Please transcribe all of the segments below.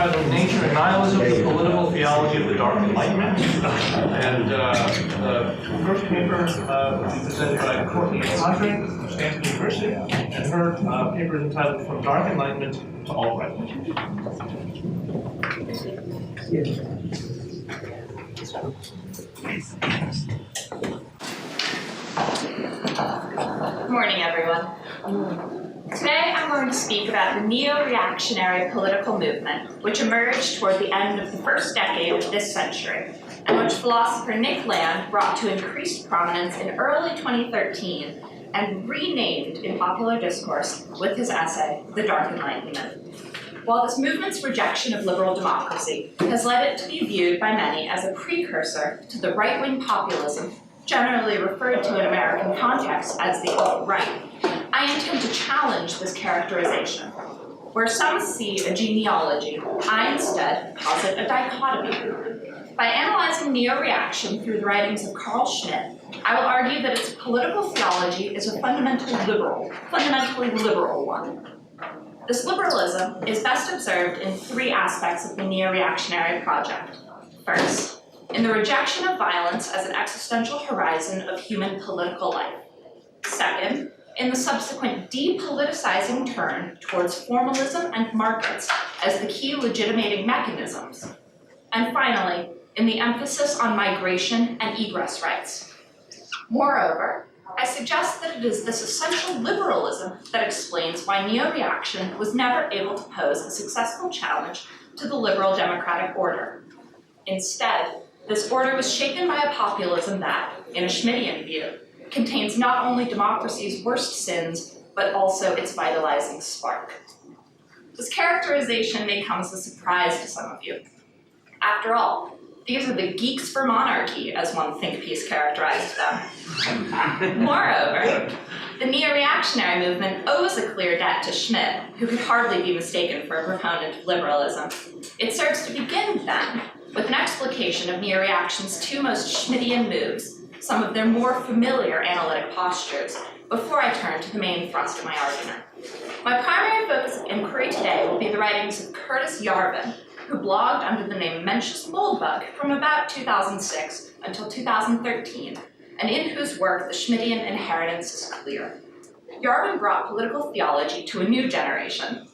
entitled Nature and Nihilism, the Political Theology of the Dark Enlightenment. And the first paper will be presented by Courtney and Hodrick from Stanford University, and her paper is entitled From Dark Enlightenment to Alt-Right. Good morning, everyone. Today I'm going to speak about the neo-reactionary political movement which emerged toward the end of the first decade of this century, and which philosopher Nick Land brought to increased prominence in early 2013 and renamed in popular discourse with his essay, The Dark Enlightenment. While this movement's rejection of liberal democracy has led it to be viewed by many as a precursor to the right-wing populism generally referred to in American context as the alt-right, I intend to challenge this characterization. Where some see a genealogy, I instead posit a dichotomy. By analyzing neo-reaction through the writings of Carl Schmitt, I will argue that its political theology is a fundamentally liberal one. This liberalism is best observed in three aspects of the neo-reactionary project. First, in the rejection of violence as an existential horizon of human political life. Second, in the subsequent depoliticizing turn towards formalism and markets as the key legitimating mechanisms. And finally, in the emphasis on migration and egress rights. Moreover, I suggest that it is this essential liberalism that explains why neo-reaction was never able to pose a successful challenge to the liberal democratic order. Instead, this order was shaken by a populism that, in a Schmittian view, contains not only democracy's worst sins, but also its vitalizing spark. This characterization may come as a surprise to some of you. After all, these are the geeks for monarchy, as one think piece characterized them. Moreover, the neo-reactionary movement owes a clear debt to Schmitt, who could hardly be mistaken for a proponent of liberalism. It serves to begin, then, with an explication of neo-reaction's two most Schmittian moves, some of their more familiar analytic postures, before I turn to the main thrust of my argument. My primary focus of inquiry today will be the writings of Curtis Yarvin, who blogged under the name Mencius Moldbug from about 2006 until 2013, and in whose work the Schmittian inheritance is clear. Yarvin brought political theology to a new generation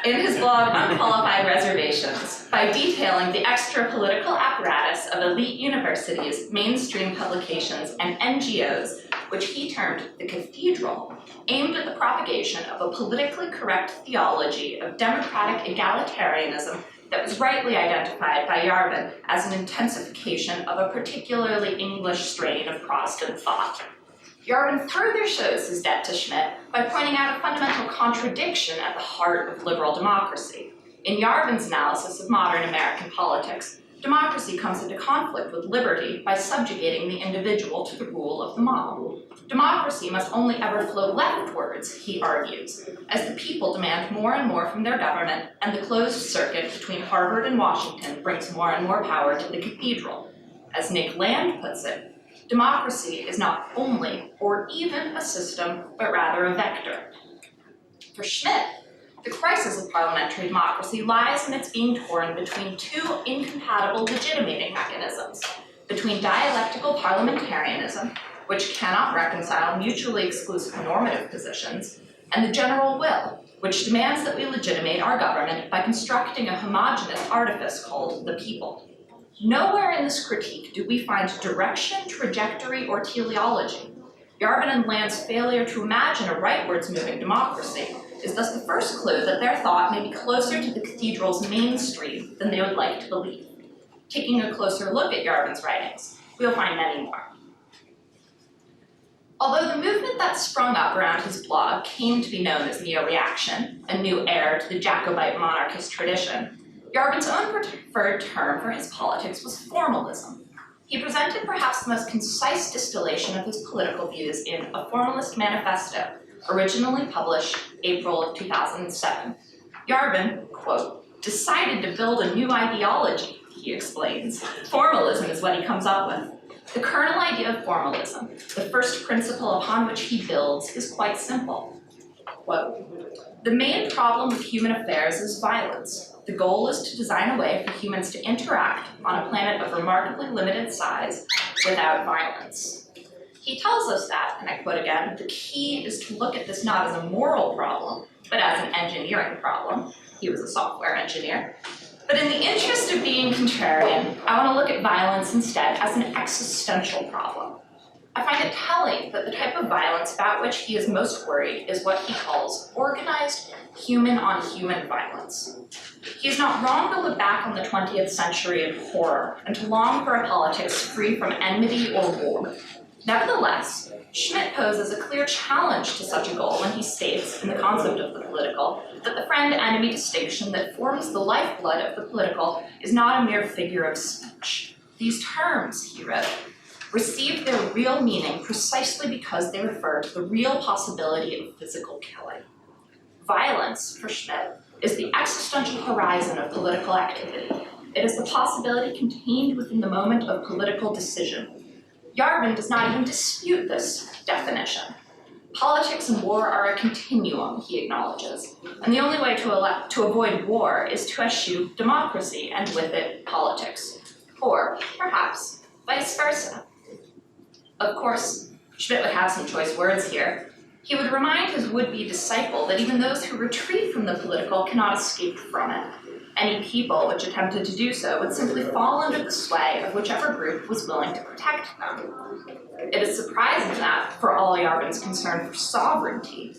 in his blog Unqualified Reservations by detailing the extra-political apparatus of elite universities, mainstream publications, and NGOs, which he termed the cathedral, aimed at the propagation of a politically correct theology of democratic egalitarianism that was rightly identified by Yarvin as an intensification of a particularly English strain of Protestant thought. Yarvin further shows his debt to Schmitt by pointing out a fundamental contradiction at the heart of liberal democracy. In Yarvin's analysis of modern American politics, democracy comes into conflict with liberty by subjugating the individual to the rule of the mob. Democracy must only ever flow leftwards, he argues, as the people demand more and more from their government, and the closed circuit between Harvard and Washington brings more and more power to the cathedral. As Nick Land puts it, democracy is not only or even a system, but rather a vector. For Schmitt, the crisis of parliamentary democracy lies in its being torn between two incompatible legitimating mechanisms, between dialectical parliamentarianism, which cannot reconcile mutually exclusive normative positions, and the general will, which demands that we legitimate our government by constructing a homogeneous artifice called the people. Nowhere in this critique do we find direction, trajectory, or teleology. Yarvin and Land's failure to imagine a rightwards moving democracy is thus the first clue that their thought may be closer to the cathedral's mainstream than they would like to believe. Taking a closer look at Yarvin's writings, we'll find many more. Although the movement that sprung up around his blog came to be known as neo-reaction, a new heir to the Jacobite monarchist tradition, Yarvin's own preferred term for his politics was formalism. He presented perhaps the most concise distillation of his political views in A Formalist Manifesto, originally published April of 2007. Yarvin, quote, decided to build a new ideology, he explains. Formalism is what he comes up with. The kernel idea of formalism, the first principle upon which he builds, is quite simple. Quote, The main problem with human affairs is violence. The goal is to design a way for humans to interact on a planet of remarkably limited size without violence. He tells us that, and I quote again, the key is to look at this not as a moral problem, but as an engineering problem. He was a software engineer. But in the interest of being contrarian, I want to look at violence instead as an existential problem. I find it telling that the type of violence about which he is most worried is what he calls organized human-on-human violence. He is not wrong to look back on the 20th century in horror and to long for a politics free from enmity or war. Nevertheless, Schmitt poses a clear challenge to such a goal when he states, in the concept of the political, that the friend-enemy distinction that forms the lifeblood of the political is not a mere figure of speech. These terms, he wrote, received their real meaning precisely because they refer to the real possibility of physical killing. Violence, for Schmitt, is the existential horizon of political activity. It is the possibility contained within the moment of political decision. Yarvin does not even dispute this definition. Politics and war are a continuum, he acknowledges, and the only way to avoid war is to eschew democracy and with it politics, or perhaps vice versa. Of course, Schmitt would have some choice words here. He would remind his would-be disciple that even those who retreat from the political cannot escape from it. Any people which attempted to do so would simply fall under the sway of whichever group was willing to protect them. It is surprising that, for all Yarvin's concern for sovereignty,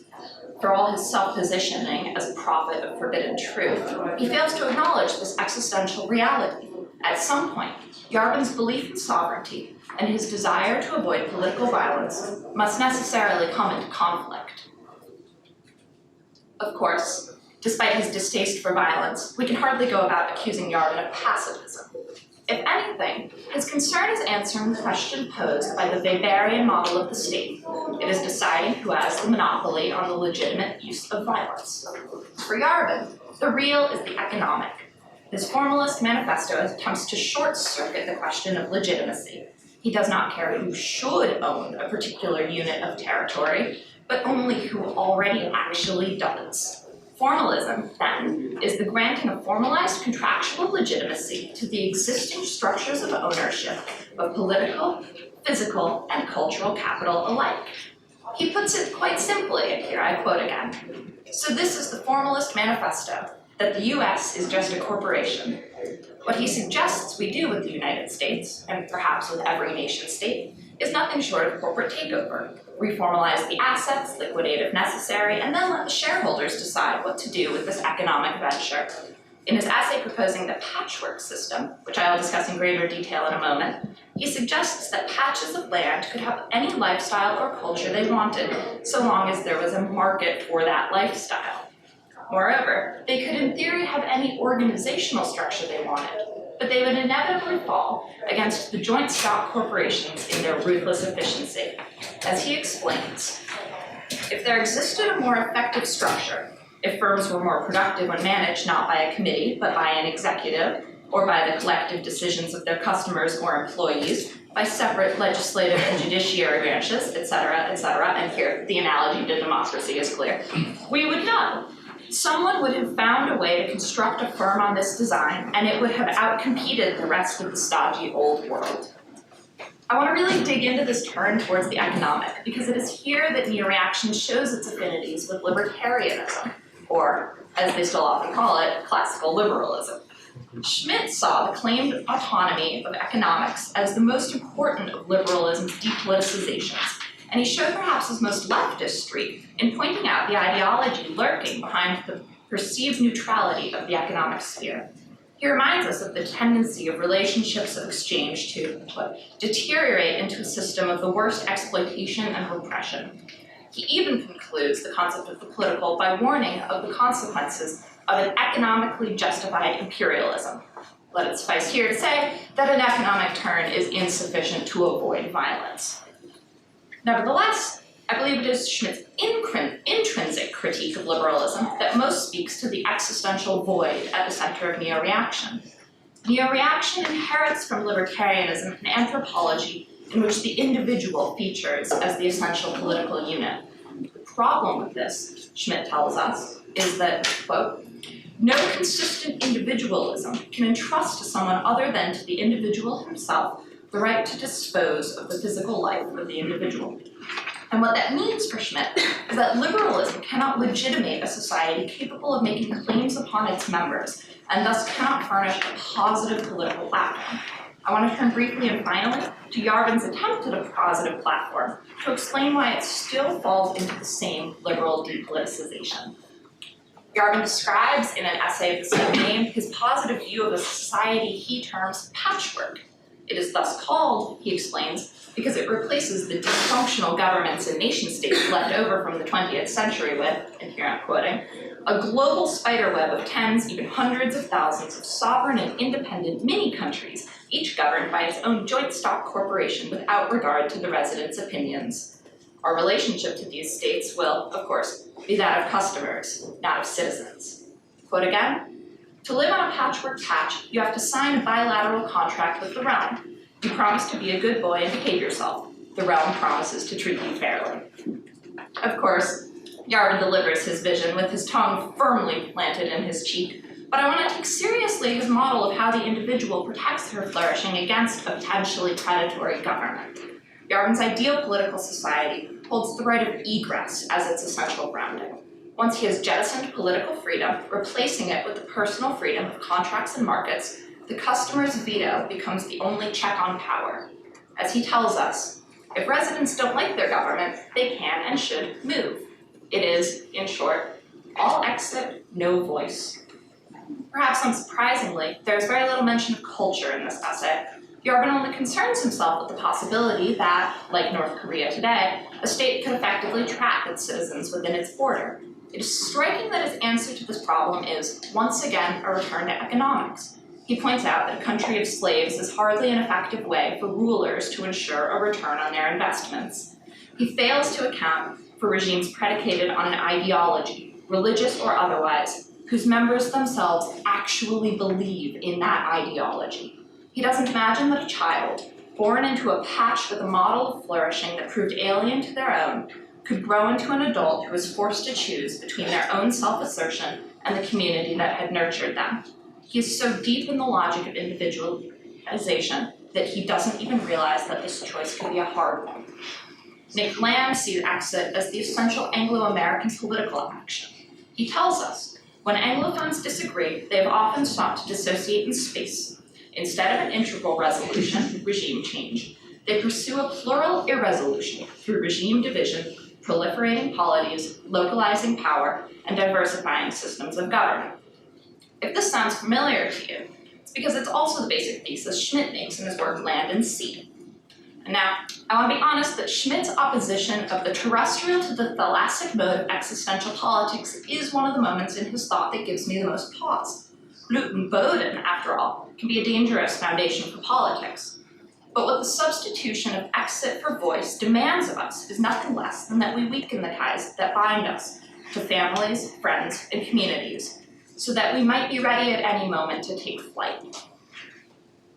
for all his self-positioning as a prophet of forbidden truth, he fails to acknowledge this existential reality. At some point, Yarvin's belief in sovereignty and his desire to avoid political violence must necessarily come into conflict. Of course, despite his distaste for violence, we can hardly go about accusing Yarvin of pacifism. If anything, his concern is answering the question posed by the Weberian model of the state. It is deciding who has the monopoly on the legitimate use of violence. For Yarvin, the real is the economic. His formalist manifesto attempts to short-circuit the question of legitimacy. He does not care who should own a particular unit of territory, but only who already actually does. Formalism, then, is the granting of formalized contractual legitimacy to the existing structures of ownership of political, physical, and cultural capital alike. He puts it quite simply, and here I quote again. So this is the formalist manifesto, that the US is just a corporation. What he suggests we do with the United States, and perhaps with every nation state, is nothing short of corporate takeover. Reformalize the assets, liquidate if necessary, and then let the shareholders decide what to do with this economic venture. In his essay proposing the patchwork system, which I will discuss in greater detail in a moment, he suggests that patches of land could have any lifestyle or culture they wanted, so long as there was a market for that lifestyle. Moreover, they could in theory have any organizational structure they wanted, but they would inevitably fall against the joint stock corporations in their ruthless efficiency. As he explains, if there existed a more effective structure, if firms were more productive when managed not by a committee, but by an executive, or by the collective decisions of their customers or employees, by separate legislative and judiciary branches, etc., and here the analogy to democracy is clear, we would know. Someone would have found a way to construct a firm on this design, and it would have outcompeted the rest of the stodgy old world. I want to really dig into this turn towards the economic, because it is here that neo-reaction shows its affinities with libertarianism, or, as they still often call it, classical liberalism. Schmitt saw the claimed autonomy of economics as the most important of liberalism's depoliticizations, and he showed perhaps his most leftist streak in pointing out the ideology lurking behind the perceived neutrality of the economic sphere. He reminds us of the tendency of relationships of exchange to, quote, deteriorate into a system of the worst exploitation and repression. He even concludes the concept of the political by warning of the consequences of an economically justified imperialism. Let it suffice here to say that an economic turn is insufficient to avoid violence. Nevertheless, I believe it is Schmitt's intrinsic critique of liberalism that most speaks to the existential void at the center of neo-reaction. Neo-reaction inherits from libertarianism an anthropology in which the individual features as the essential political unit. The problem with this, Schmitt tells us, is that, quote, no consistent individualism can entrust to someone other than to the individual himself the right to dispose of the physical life of the individual. And what that means for Schmitt is that liberalism cannot legitimate a society capable of making claims upon its members, and thus cannot furnish a positive political platform. I want to turn briefly and finally to Yarvin's attempt at a positive platform to explain why it still falls into the same liberal depoliticization. Yarvin describes in an essay of the same name his positive view of a society he terms patchwork. It is thus called, he explains, because it replaces the dysfunctional governments and nation-states left over from the 20th century with, and here I'm quoting, a global spiderweb of tens, even hundreds of thousands of sovereign and independent mini-countries, each governed by its own joint stock corporation without regard to the residents' opinions. Our relationship to these states will, of course, be that of customers, not of citizens. Quote again, to live on a patchwork patch, you have to sign a bilateral contract with the realm. You promise to be a good boy and behave yourself. The realm promises to treat you fairly. Of course, Yarvin delivers his vision with his tongue firmly planted in his cheek, but I want to take seriously his model of how the individual protects her flourishing against a potentially predatory government. Yarvin's ideal political society holds the right of egress as its essential grounding. Once he has jettisoned political freedom, replacing it with the personal freedom of contracts and markets, the customer's veto becomes the only check on power. As he tells us, if residents don't like their government, they can and should move. It is, in short, all exit, no voice. Perhaps unsurprisingly, there is very little mention of culture in this essay. Yarvin only concerns himself with the possibility that, like North Korea today, a state could effectively trap its citizens within its border. It is striking that his answer to this problem is, once again, a return to economics. He points out that a country of slaves is hardly an effective way for rulers to ensure a return on their investments. He fails to account for regimes predicated on an ideology, religious or otherwise, whose members themselves actually believe in that ideology. He doesn't imagine that a child, born into a patch with a model of flourishing that proved alien to their own, could grow into an adult who was forced to choose between their own self-assertion and the community that had nurtured them. He is so deep in the logic of individualization that he doesn't even realize that this choice could be a hard one. Nick Lamb sees exit as the essential Anglo-American political action. He tells us, when Anglophones disagree, they have often sought to dissociate in space. Instead of an integral resolution, regime change, they pursue a plural irresolution through regime division, proliferating polities, localizing power, and diversifying systems of government. If this sounds familiar to you, it's because it's also the basic thesis Schmitt makes in his work Land and Sea. And now, I want to be honest that Schmitt's opposition of the terrestrial to the thalassic mode of existential politics is one of the moments in his thought that gives me the most pause. Gluten Boden, after all, can be a dangerous foundation for politics. But what the substitution of exit for voice demands of us is nothing less than that we weaken the ties that bind us to families, friends, and communities, so that we might be ready at any moment to take flight.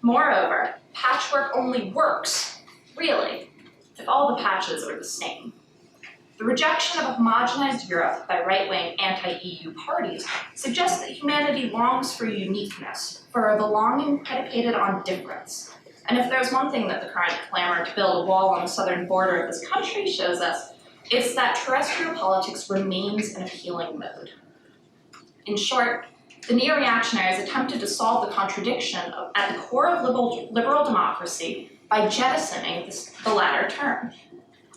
Moreover, patchwork only works, really, if all the patches are the same. The rejection of a homogenized Europe by right-wing anti-EU parties suggests that humanity longs for uniqueness, for a belonging predicated on difference. And if there's one thing that the current clamor to build a wall on the southern border of this country shows us, it's that terrestrial politics remains an appealing mode. In short, the neo-reactionaries attempted to solve the contradiction at the core of liberal democracy by jettisoning the latter term.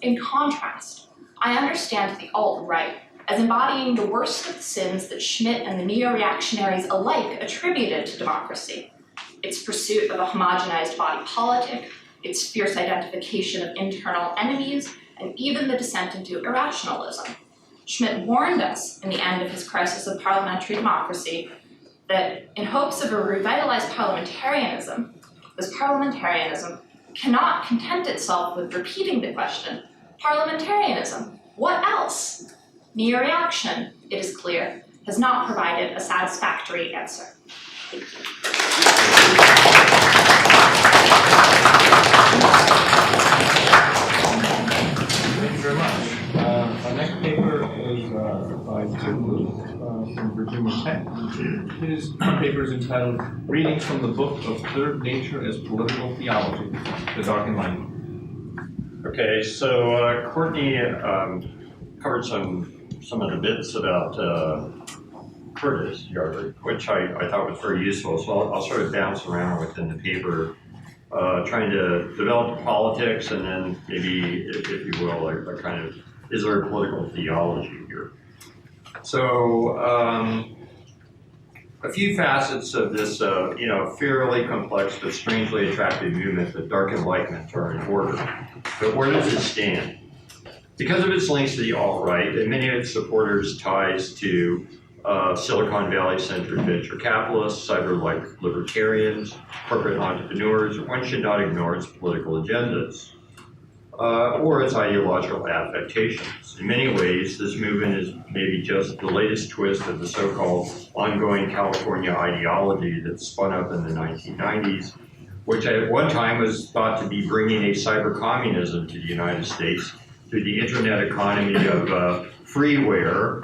In contrast, I understand the alt-right as embodying the worst of the sins that Schmitt and the neo-reactionaries alike attributed to democracy. Its pursuit of a homogenized body politic, its fierce identification of internal enemies, and even the descent into irrationalism. Schmitt warned us in the end of his Crisis of Parliamentary Democracy that in hopes of a revitalized parliamentarism, this parliamentarism cannot content itself with repeating the question, parliamentarism, what else? Neo-reaction, it is clear, has not provided a satisfactory answer. Thank you. Thank you very much. Our next paper is by Tim Luke. from Virginia Tech. His paper is entitled Readings from the Book of Third Nature as Political Theology, The Dark Enlightenment. Okay, so Courtney covered some of the bits about Curtis Yarder, which I thought was very useful. So I'll sort of bounce around within the paper, trying to develop politics, and then maybe, if you will, a kind of, is there a political theology here? So a few facets of this, fairly complex but strangely attractive movement, the Dark Enlightenment, are in order. But where does it stand? Because of its links to the alt-right and many of its supporters' ties to Silicon Valley-centered venture capitalists, cyber-like libertarians, corporate entrepreneurs, one should not ignore its political agendas or its ideological affectations. In many ways, this movement is maybe just the latest twist of the so-called ongoing California ideology that spun up in the 1990s, which at one time was thought to be bringing a cyber communism to the United States through the internet economy of freeware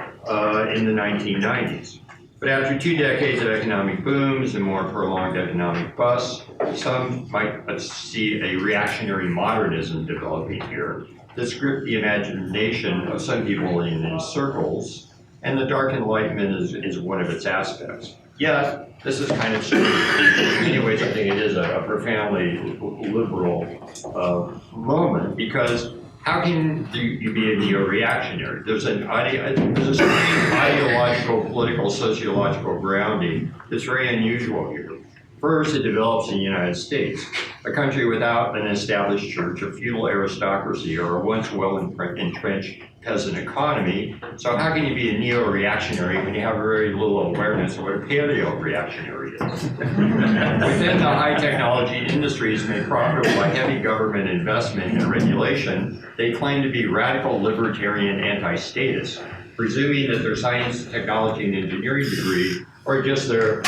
in the 1990s. But after 2 decades of economic booms and more prolonged economic busts, some might see a reactionary modernism developing here that gripped the imagination of some people in these circles, and the Dark Enlightenment is one of its aspects. Yet, this is kind of strange. In many ways, I think it is a profoundly liberal moment, because how can you be a neo-reactionary? There's a strange ideological, political, sociological grounding that's very unusual here. First, it develops in the United States, a country without an established church, a feudal aristocracy, or a once well-entrenched peasant economy. So how can you be a neo-reactionary when you have very little awareness of what a paleo-reactionary is? Within the high technology industries made profitable by heavy government investment and regulation, they claim to be radical libertarian anti-statists, presuming that their science, technology, and engineering degree, or just their,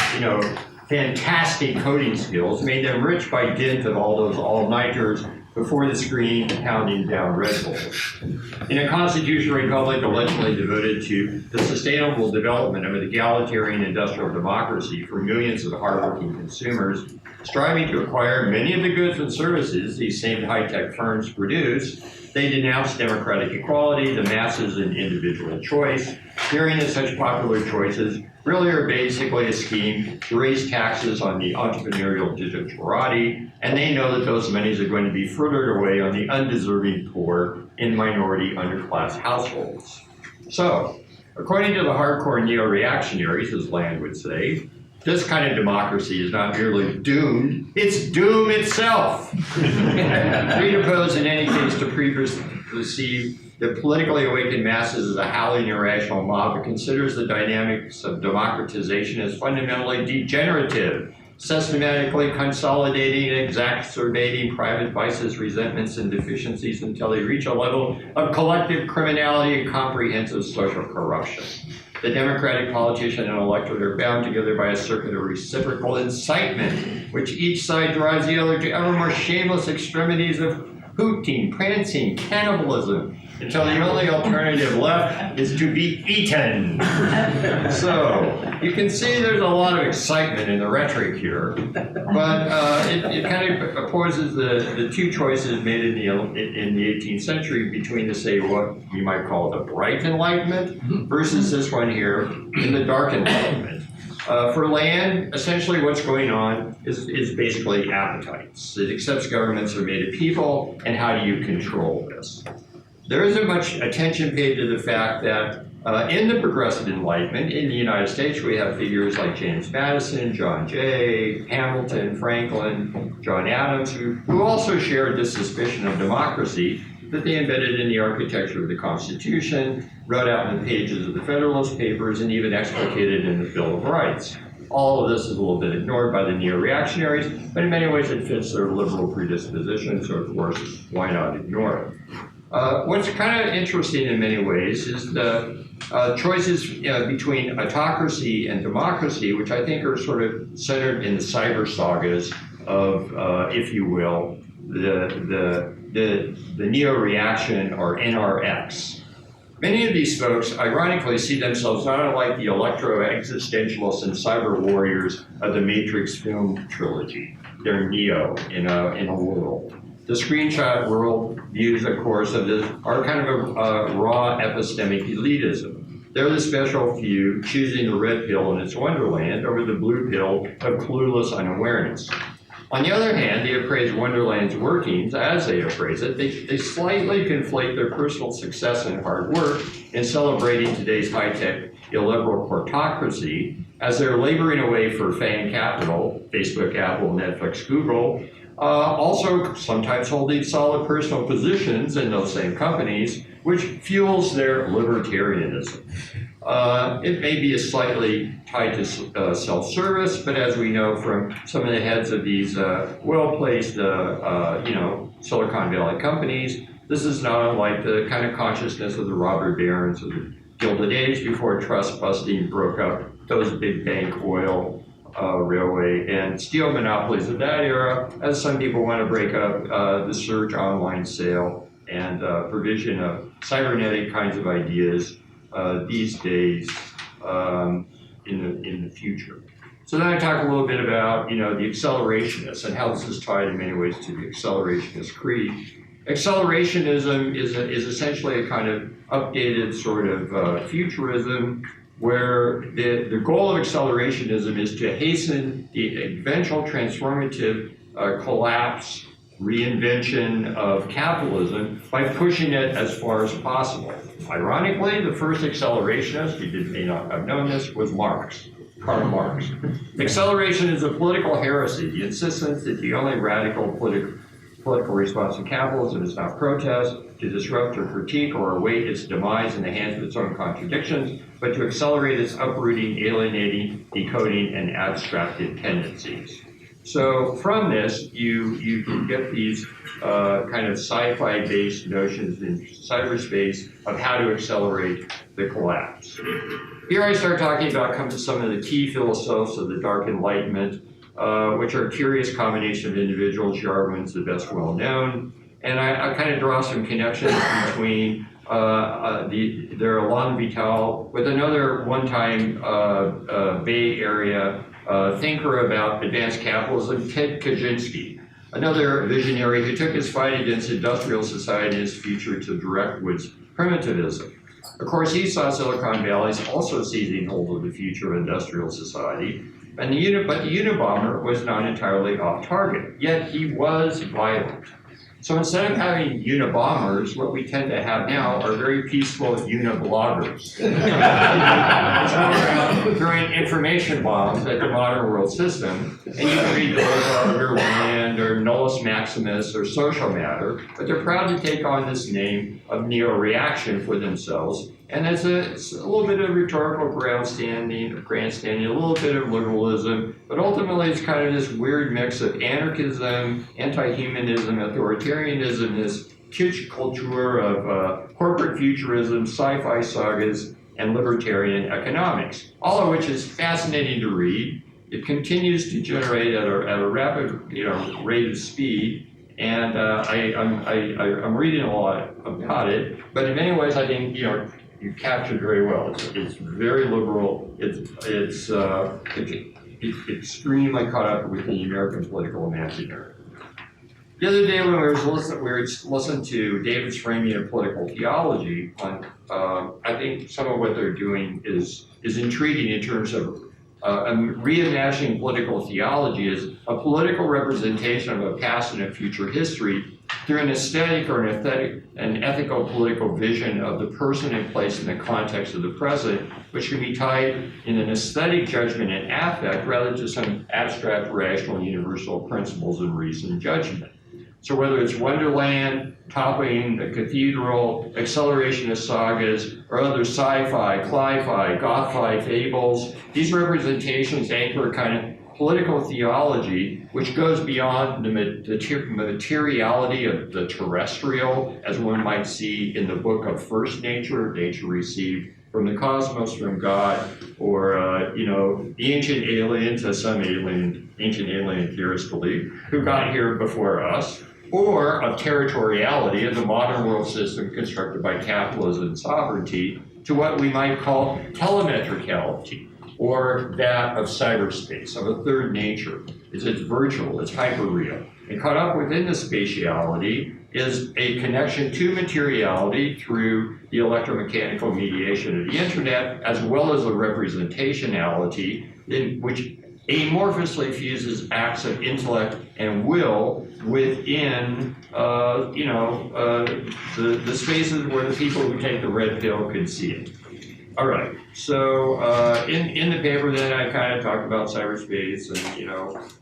fantastic coding skills, made them rich by dint of all those all-nighters before the screen pounding down Red Bulls. In a constitutional republic allegedly devoted to the sustainable development of an egalitarian industrial democracy for millions of hardworking consumers, striving to acquire many of the goods and services these same high-tech firms produce, they denounce democratic equality, the masses, and individual choice, fearing that such popular choices really are basically a scheme to raise taxes on the entrepreneurial digitality, and they know that those monies are going to be frittered away on the undeserving poor in minority underclass households. So, according to the hardcore neo-reactionaries, as Land would say, this kind of democracy is not merely doomed, it's doom itself. Predisposed in any case to perceive the politically awakened masses as a howling irrational mob that considers the dynamics of democratization as fundamentally degenerative, systematically consolidating and exacerbating private vices, resentments, and deficiencies until they reach a level of collective criminality and comprehensive social corruption. The Democratic politician and electorate are bound together by a circuit of reciprocal incitement, which each side drives the other to ever more shameless extremities of hooting, prancing, cannibalism, until the only alternative left is to be eaten. So, you can see there's a lot of excitement in the rhetoric here, but it kind of opposes the two choices made in the 18th century between, to say, what you might call the bright Enlightenment versus this one here in the dark Enlightenment. For Land, essentially what's going on is basically appetites. It accepts governments are made of people, and how do you control this? There isn't much attention paid to the fact that in the progressive Enlightenment in the United States, we have figures like James Madison, John Jay, Hamilton, Franklin, John Adams, who also shared this suspicion of democracy that they embedded in the architecture of the Constitution, wrote out in the pages of the Federalist Papers, and even explicated in the Bill of Rights. All of this is a little bit ignored by the neo-reactionaries, but in many ways it fits their liberal predisposition, so of course, why not ignore it? What's kind of interesting in many ways is the choices between autocracy and democracy, which I think are sort of centered in the cyber sagas of, if you will, the neo-reaction or NRX. Many of these folks, ironically, see themselves not unlike the electro-existentialists and cyber warriors of the Matrix film trilogy. They're Neo in a world. The screenshot world views, of course, of this are kind of a raw epistemic elitism. They're the special few choosing the red pill in its wonderland over the blue pill of clueless unawareness. On the other hand, they appraise Wonderland's workings as they appraise it. They slightly conflate their personal success and hard work in celebrating today's high-tech illiberal quartocracy as they're laboring away for FANG capital, Facebook, Apple, Netflix, Google, also sometimes holding solid personal positions in those same companies, which fuels their libertarianism. It may be slightly tied to self-service, but as we know from some of the heads of these well-placed, Silicon Valley companies, this is not unlike the kind of consciousness of the robber barons of the Gilded Age before trust busting broke up those big bank, oil, railway, and steel monopolies of that era, as some people want to break up the search, online sale, and provision of cybernetic kinds of ideas these days in the future. So then I talk a little bit about, the accelerationists and how this is tied in many ways to the accelerationist creed. Accelerationism is essentially a kind of updated sort of futurism where the goal of accelerationism is to hasten the eventual transformative collapse, reinvention of capitalism by pushing it as far as possible. Ironically, the first accelerationist, you may not have known this, was Marx, Karl Marx. Acceleration is a political heresy, the insistence that the only radical political response to capitalism is not protest, to disrupt or critique or await its demise in the hands of its own contradictions, but to accelerate its uprooting, alienating, decoding, and abstracted tendencies. So from this, you can get these kind of sci-fi based notions in cyberspace of how to accelerate the collapse. Here I start talking about some of the key philosophers of the Dark Enlightenment, which are a curious combination of individuals. Yarvin's the best well known. And I kind of draw some connections between their Alain Vital with another one-time Bay Area thinker about advanced capitalism, Ted Kaczynski, another visionary who took his fight against industrial society and its future to direct towards primitivism. Of course, he saw Silicon Valley also seizing hold of the future of industrial society, but the Unabomber was not entirely off target, yet he was violent. So instead of having Unabombers, what we tend to have now are very peaceful Unibloggers. It's more about throwing information bombs at the modern world system, and you can read those or Land or Nullus Maximus or Social Matter, but they're proud to take on this name of neo-reaction for themselves. And it's a little bit of rhetorical grandstanding, a little bit of liberalism, but ultimately it's kind of this weird mix of anarchism, anti-humanism, authoritarianism, this kitsch culture of corporate futurism, sci-fi sagas, and libertarian economics, all of which is fascinating to read. It continues to generate at a rapid rate of speed. And I'm reading a lot about it, but in many ways I think you captured very well. It's very liberal. It's extremely caught up with the American political imaginary. The other day when we were listening to David's framing of political theology, I think some of what they're doing is intriguing in terms of reimagining political theology as a political representation of a past and a future history through an aesthetic or an ethical political vision of the person and place in the context of the present, which can be tied in an aesthetic judgment and affect rather to some abstract, rational, universal principles and reasoned judgment. So whether it's Wonderland, topping the cathedral, acceleration of sagas, or other sci-fi, cli-fi, goth-fi fables, these representations anchor a kind of political theology which goes beyond the materiality of the terrestrial, as one might see in the book of First Nature received from the cosmos, from God, or the ancient aliens, as some ancient alien theorists believe, who got here before us, or of territoriality of the modern world system constructed by capitalism and sovereignty to what we might call telemetricality, or that of cyberspace, of a third nature. It's virtual, it's hyperreal. And caught up within the spatiality is a connection to materiality through the electromechanical mediation of the internet, as well as a representationality in which amorphously fuses acts of intellect and will within, the spaces where the people who take the red pill could see it. All right, so in the paper then I kind of talked about cyberspace and,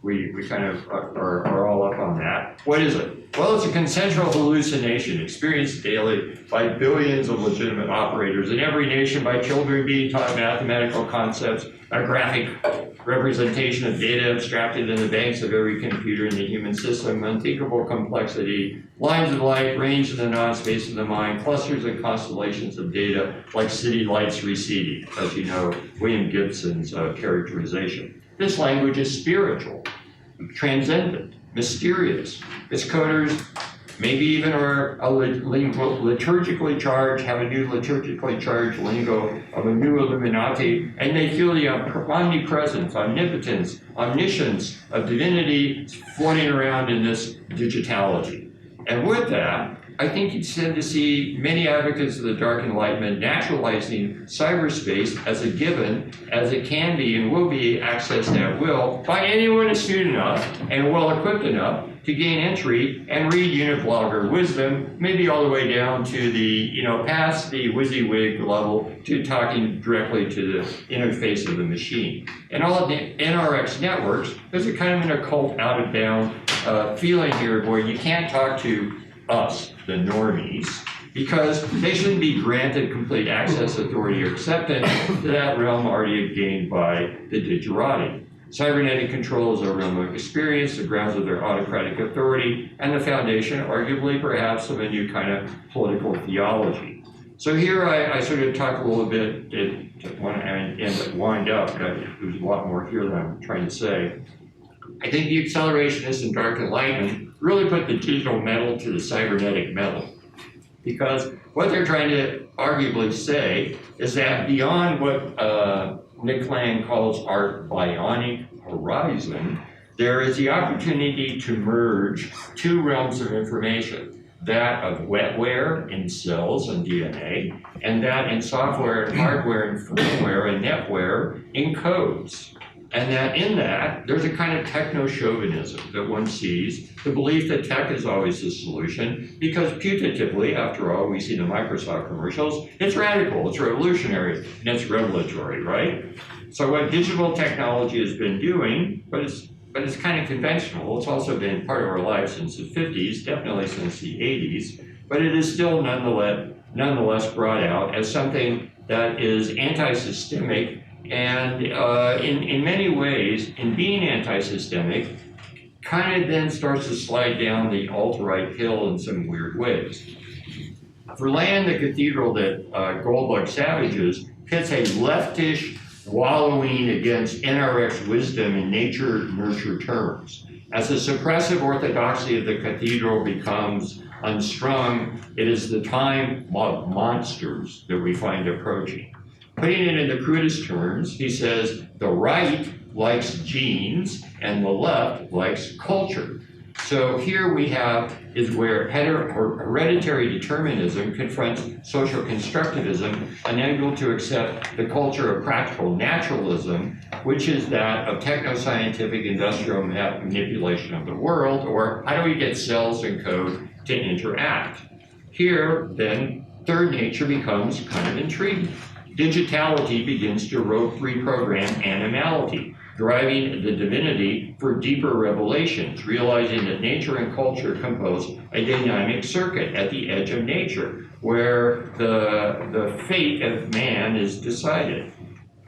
we kind of are all up on that. What is it? Well, it's a consensual hallucination experienced daily by billions of legitimate operators in every nation by children being taught mathematical concepts, a graphic representation of data abstracted in the banks of every computer in the human system, unthinkable complexity, lines of light range in the non-space of the mind, clusters and constellations of data like city lights receding, as you know, William Gibson's characterization. This language is spiritual, transcendent, mysterious. Its coders maybe even are liturgically charged, have a new liturgically charged lingo of a new Illuminati, and they feel the omnipresence, omnipotence, omniscience of divinity floating around in this digitality. And with that, I think you tend to see many advocates of the Dark Enlightenment naturalizing cyberspace as a given, as it can be and will be accessed at will by anyone astute enough and well-equipped enough to gain entry and read Uniblogger wisdom, maybe all the way down to the, past the WYSIWYG level to talking directly to the interface of the machine. And all of the NRX networks, there's a kind of an occult out-of-bound feeling here where you can't talk to us, the normies, because they shouldn't be granted complete access, authority, or acceptance to that realm already gained by the digerati. Cybernetic control is a realm of experience, the grounds of their autocratic authority, and the foundation, arguably perhaps, of a new kind of political theology. So here I sort of talk a little bit, and wind up, but there's a lot more here that I'm trying to say. I think the accelerationists in Dark Enlightenment really put the digital metal to the cybernetic metal. Because what they're trying to arguably say is that beyond what Nick Lang calls our bionic horizon, there is the opportunity to merge two realms of information, that of wetware in cells and DNA, and that in software and hardware and firmware and netware in codes. And that in that, there's a kind of techno-chauvinism that one sees, the belief that tech is always the solution, because putatively, after all, we see the Microsoft commercials, it's radical, it's revolutionary, and it's revelatory, right? So what digital technology has been doing, but it's kind of conventional, it's also been part of our lives since the 50s, definitely since the 80s, but it is still nonetheless brought out as something that is anti-systemic. And in many ways, in being anti-systemic, kind of then starts to slide down the alt-right hill in some weird ways. For Land, the cathedral that Goldbug savages pits a leftish wallowing against NRX wisdom in nature-nurture terms. As the suppressive orthodoxy of the cathedral becomes unstrung, it is the time of monsters that we find approaching. Putting it in the crudest terms, he says, the right likes genes and the left likes culture. So here we have is where hereditary determinism confronts social constructivism, unable to accept the culture of practical naturalism, which is that of techno-scientific industrial manipulation of the world, or how do we get cells and code to interact? Here, then, third nature becomes kind of intriguing. Digitality begins to reprogram animality, driving the divinity for deeper revelations, realizing that nature and culture compose a dynamic circuit at the edge of nature, where the fate of man is decided.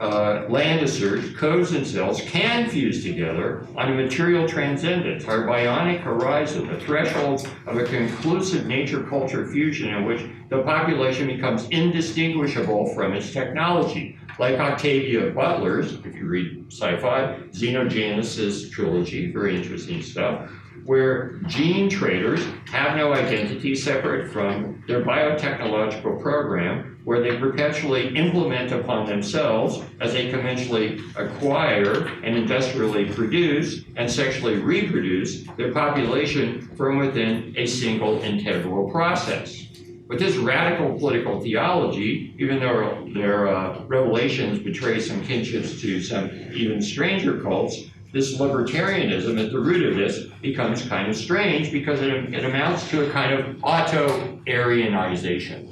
Land asserts codes and cells can fuse together on a material transcendence, our bionic horizon, the threshold of a conclusive nature-culture fusion in which the population becomes indistinguishable from its technology. Like Octavia Butler's, if you read sci-fi, Xenogenesis trilogy, very interesting stuff, where gene traders have no identity separate from their biotechnological program, where they perpetually implement upon themselves as they conventionally acquire and industrially produce and sexually reproduce their population from within a single integral process. But this radical political theology, even though their revelations betray some kinships to some even stranger cults, this libertarianism at the root of this becomes kind of strange because it amounts to a kind of auto-Aryanization.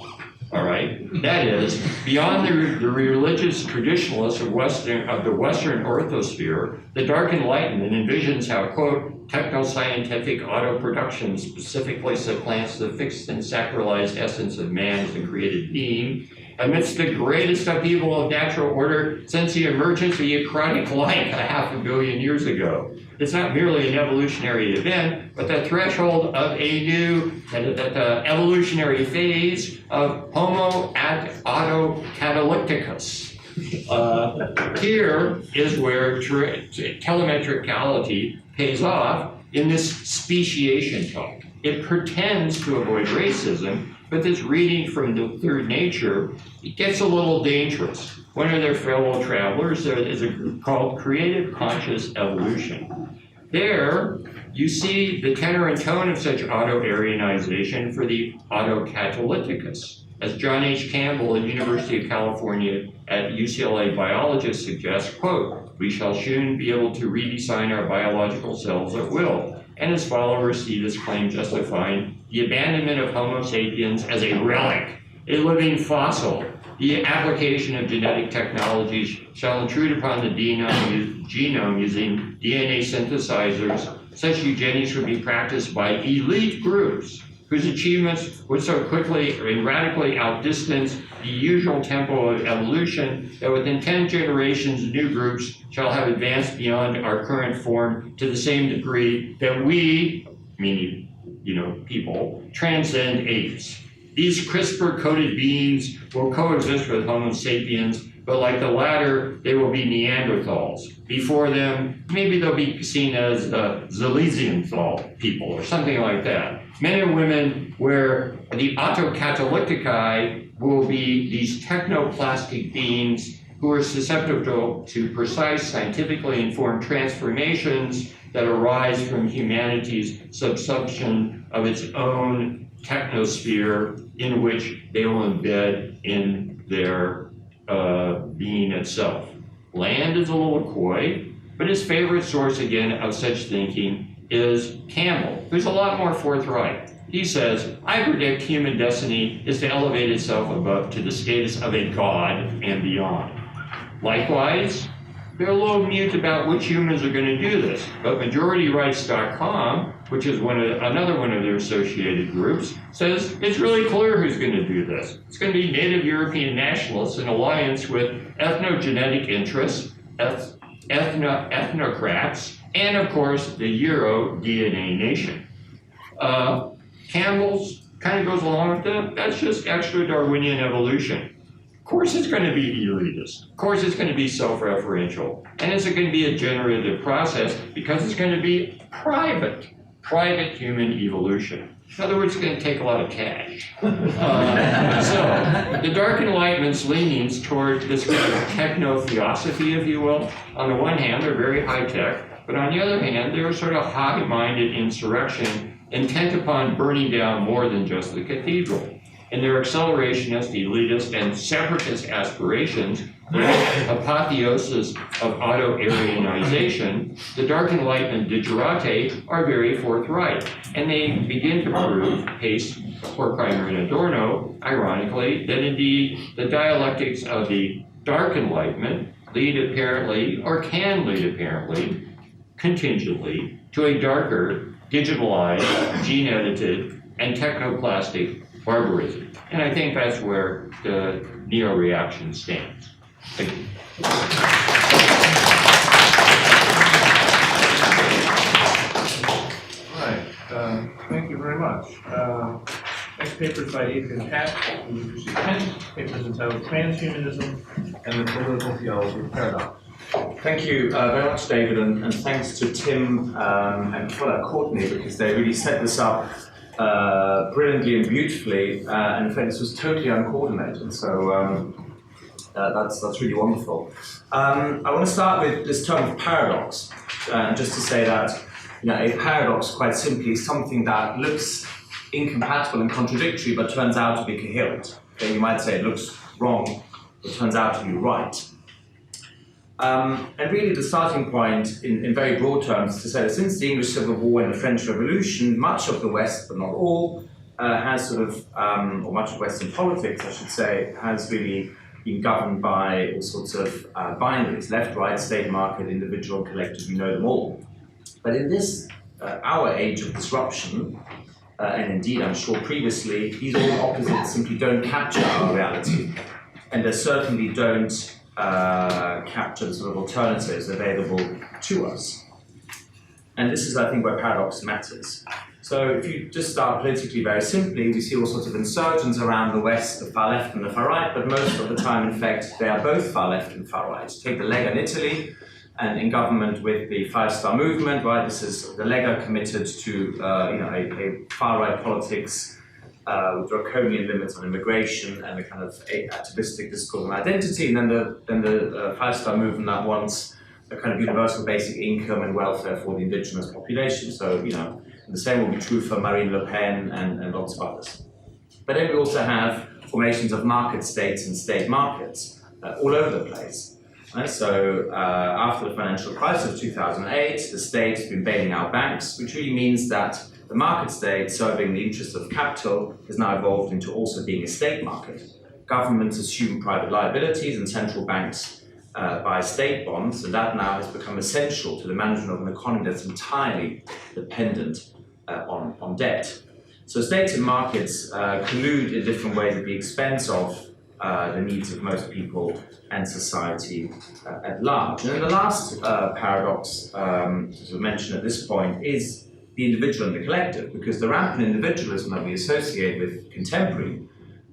All right, that is, beyond the religious traditionalists of the Western orthosphere, the Dark Enlightenment envisions how, quote, techno-scientific auto-production specifically supplants the fixed and sacralized essence of man as a created being, amidst the greatest upheaval of natural order since the emergence of eukaryotic life 500 million years ago. It's not merely an evolutionary event, but the threshold of a new evolutionary phase of Homo ad autocatalypticus. Here is where telemetricality pays off in this speciation talk. It pretends to avoid racism, but this reading from the third nature, it gets a little dangerous. One of their fellow travelers is a group called Creative Conscious Evolution. There, you see the tenor and tone of such auto-Aryanization for the autocatalypticus. As John H. Campbell at University of California at UCLA biologist suggests, quote, we shall soon be able to redesign our biological selves at will. And his followers see this claim justifying the abandonment of Homo sapiens as a relic, a living fossil. The application of genetic technologies shall intrude upon the genome using DNA synthesizers. Such eugenics would be practiced by elite groups whose achievements would so quickly and radically outdistance the usual tempo of evolution that within 10 generations, new groups shall have advanced beyond our current form to the same degree that we, meaning, people, transcend apes. These CRISPR-coated beings will coexist with Homo sapiens, but like the latter, they will be Neanderthals. Before them, maybe they'll be seen as Zelizianthal people or something like that. Men and women where the autocatalyptici will be these technoplastic beings who are susceptible to precise, scientifically informed transformations that arise from humanity's subsumption of its own technosphere in which they will embed in their being itself. Land is a little coy, but his favorite source, again, of such thinking is Campbell, who's a lot more forthright. He says, I predict human destiny is to elevate itself above to the status of a god and beyond. Likewise, they're a little mute about which humans are going to do this, but MajorityRights.com, which is another one of their associated groups, says it's really clear who's going to do this. It's going to be native European nationalists in alliance with ethnogenetic interests, ethnocrats, and of course the Euro DNA nation. Campbell's kind of goes along with that. That's just extra Darwinian evolution. Of course it's going to be elitist. Of course it's going to be self-referential. And it's going to be a generative process because it's going to be private human evolution. In other words, it's going to take a lot of cash. So the Dark Enlightenment's leanings toward this kind of techno-theosophy, if you will, on the one hand, they're very high-tech, but on the other hand, they're sort of high-minded insurrection intent upon burning down more than just the cathedral. In their accelerationist, elitist, and separatist aspirations, the apotheosis of auto-Aryanization, the Dark Enlightenment digerati are very forthright, and they begin to prove, Pace, Horkheimer, and Adorno, ironically, that indeed the dialectics of the Dark Enlightenment lead apparently, or can lead apparently, contingently, to a darker, digitalized, gene-edited, and technoplastic barbarism. And I think that's where the neo-reaction stands. Thank you. All right, thank you very much. Next paper is by Adrian Pat from the University of Kent. Paper is entitled Transhumanism and the Political Theology of Paradox. Thank you very much, David, and thanks to Tim and Courtney, because they really set this up brilliantly and beautifully, and in fact this was totally uncoordinated, so that's really wonderful. I want to start with this term of paradox, just to say that a paradox, quite simply, is something that looks incompatible and contradictory, but turns out to be coherent. Okay, you might say it looks wrong, but turns out to be right. And really the starting point, in very broad terms, is to say that since the English Civil War and the French Revolution, much of the West, but not all, has sort of, or much of Western politics, I should say, has really been governed by all sorts of binaries, left, right, state, market, individual, collective, you know them all. But in this, our age of disruption, and indeed I'm sure previously, these all opposites simply don't capture our reality. And they certainly don't capture the sort of alternatives available to us. And this is, I think, where paradox matters. So if you just start politically very simply, we see all sorts of insurgents around the West, the far left and the far right, but most of the time, in fact, they are both far left and far right. Take the Lega in Italy, and in government with the Five-Star Movement, right? This is the Lega committed to a far-right politics with draconian limits on immigration and a kind of atavistic discourse on identity, and then the Five-Star Movement that wants a kind of universal basic income and welfare for the indigenous population. So, the same will be true for Marine Le Pen and lots of others. But then we also have formations of market states and state markets all over the place. And so after the financial crisis of 2008, the state has been bailing out banks, which really means that the market state serving the interests of capital has now evolved into also being a state market. Governments assume private liabilities and central banks buy state bonds, and that now has become essential to the management of an economy that's entirely dependent on debt. So states and markets collude in different ways at the expense of the needs of most people and society at large. And then the last paradox to mention at this point is the individual and the collective, because the rampant individualism that we associate with contemporary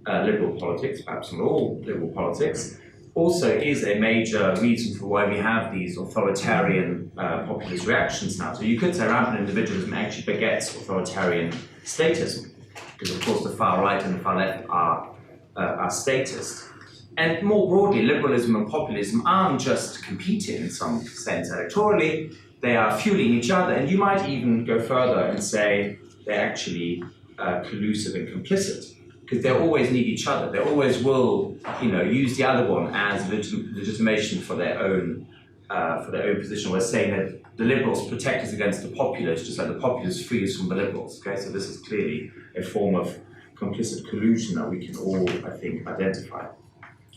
liberal politics, perhaps not all liberal politics, also is a major reason for why we have these authoritarian populist reactions now. So you could say rampant individualism actually begets authoritarian statism, because of course the far right and the far left are statist. And more broadly, liberalism and populism aren't just competing in some sense electorally, they are fueling each other, and you might even go further and say they're actually collusive and complicit, because they always need each other. They always will, use the other one as legitimation for their own position. We're saying that the liberals protect us against the populists, just like the populists free us from the liberals. Okay, so this is clearly a form of complicit collusion that we can all, I think, identify.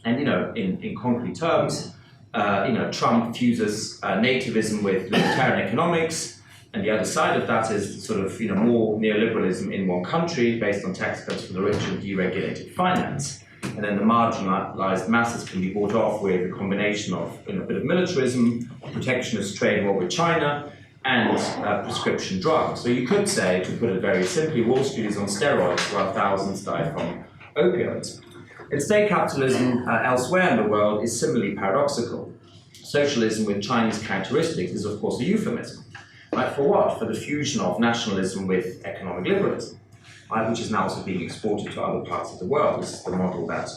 And in concrete terms, Trump fuses nativism with libertarian economics, and the other side of that is sort of more neoliberalism in one country based on tax cuts for the rich and deregulated finance. And then the marginalized masses can be bought off with a combination of a bit of militarism, protectionist trade war with China, and prescription drugs. So you could say, to put it very simply, Wall Street is on steroids while thousands die from opioids. And state capitalism elsewhere in the world is similarly paradoxical. Socialism with Chinese characteristics is, of course, a euphemism. Right? For what? For the fusion of nationalism with economic liberalism, right? Which is now also being exported to other parts of the world. This is the model that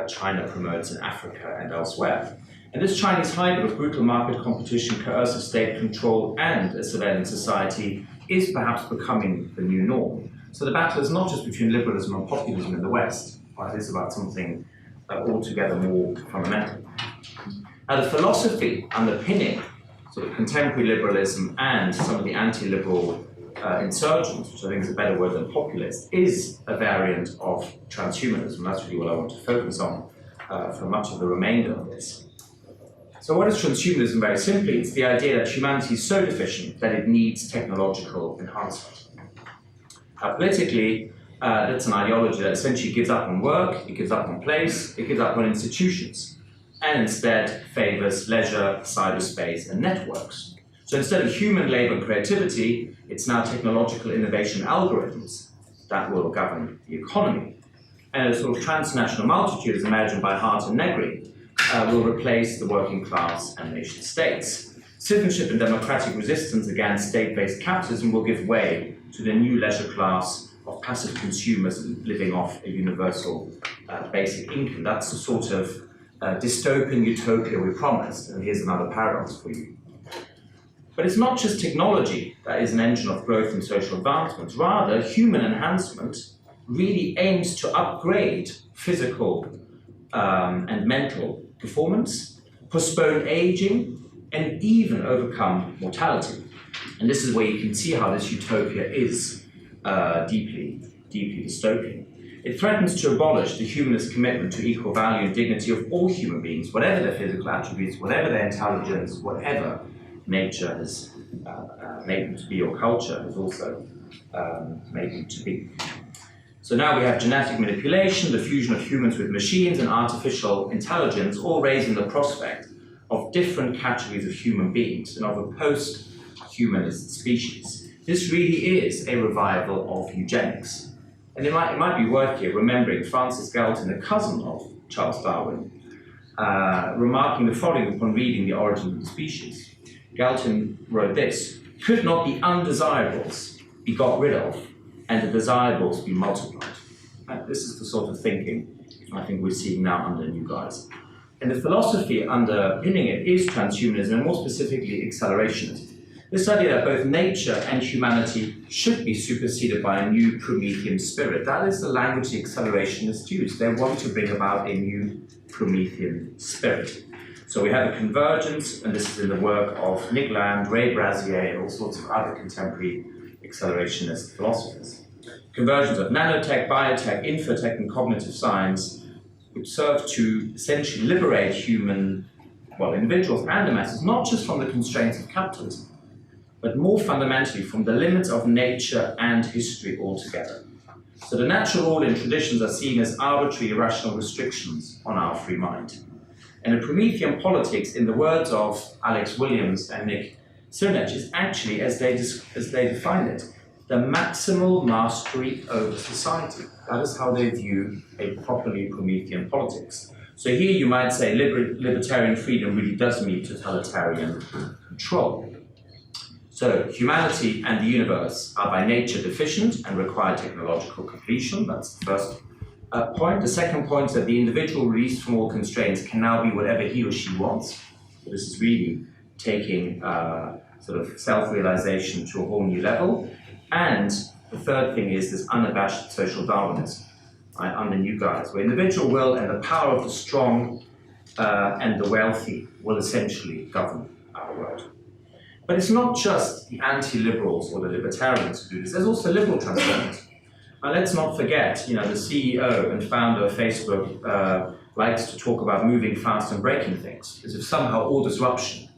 China promotes in Africa and elsewhere. And this Chinese hybrid of brutal market competition, coercive state control, and a surveillance society is perhaps becoming the new norm. So the battle is not just between liberalism and populism in the West. Right? It is about something altogether more fundamental. Now, the philosophy underpinning sort of contemporary liberalism and some of the anti-liberal insurgents, which I think is a better word than populist, is a variant of transhumanism. That's really what I want to focus on for much of the remainder of this. So what is transhumanism? Very simply, it's the idea that humanity is so deficient that it needs technological enhancement. Politically, that's an ideology that essentially gives up on work, it gives up on place, it gives up on institutions, and instead favors leisure, cyberspace, and networks. So instead of human labor and creativity, it's now technological innovation algorithms that will govern the economy. And a sort of transnational multitude, as imagined by Hart and Negri, will replace the working class and nation states. Citizenship and democratic resistance against state-based capitalism will give way to the new leisure class of passive consumers living off a universal basic income. That's the sort of dystopian utopia we promised, and here's another paradox for you. But it's not just technology that is an engine of growth and social advancement. Rather, human enhancement really aims to upgrade physical and mental performance, postpone aging, and even overcome mortality. And this is where you can see how this utopia is deeply dystopian. It threatens to abolish the humanist commitment to equal value and dignity of all human beings, whatever their physical attributes, whatever their intelligence, whatever nature has made them to be, or culture has also made them to be. So now we have genetic manipulation, the fusion of humans with machines, and artificial intelligence, all raising the prospect of different categories of human beings and of a post-humanist species. This really is a revival of eugenics. And it might be worth here remembering Francis Galton, a cousin of Charles Darwin, remarking the following upon reading The Origin of the Species. Galton wrote this: "Could not the undesirables be got rid of and the desirables be multiplied?" This is the sort of thinking I think we're seeing now under you guys. And the philosophy underpinning it is transhumanism, and more specifically accelerationism. This idea that both nature and humanity should be superseded by a new Promethean spirit. That is the language the accelerationists use. They want to bring about a new Promethean spirit. So we have a convergence, and this is in the work of Nick Land, Ray Brazier, and all sorts of other contemporary accelerationist philosophers. Convergence of nanotech, biotech, infotech, and cognitive science, which serve to essentially liberate individuals and the masses, not just from the constraints of capitalism, but more fundamentally from the limits of nature and history altogether. So the natural order and traditions are seen as arbitrary, irrational restrictions on our free mind. And a Promethean politics, in the words of Alex Williams and Nick Sirnech, is actually, as they define it, the maximal mastery over society. That is how they view a properly Promethean politics. So here you might say libertarian freedom really does mean totalitarian control. So humanity and the universe are by nature deficient and require technological completion. That's the first point. The second point is that the individual, released from all constraints, can now be whatever he or she wants. So this is really taking sort of self-realization to a whole new level. And the third thing is this unabashed social Darwinism, right, under you guys, where individual will and the power of the strong and the wealthy will essentially govern our world. But it's not just the anti-liberals or the libertarians who do this. There's also liberal transformers. And let's not forget, the CEO and founder of Facebook likes to talk about moving fast and breaking things, as if somehow all disruption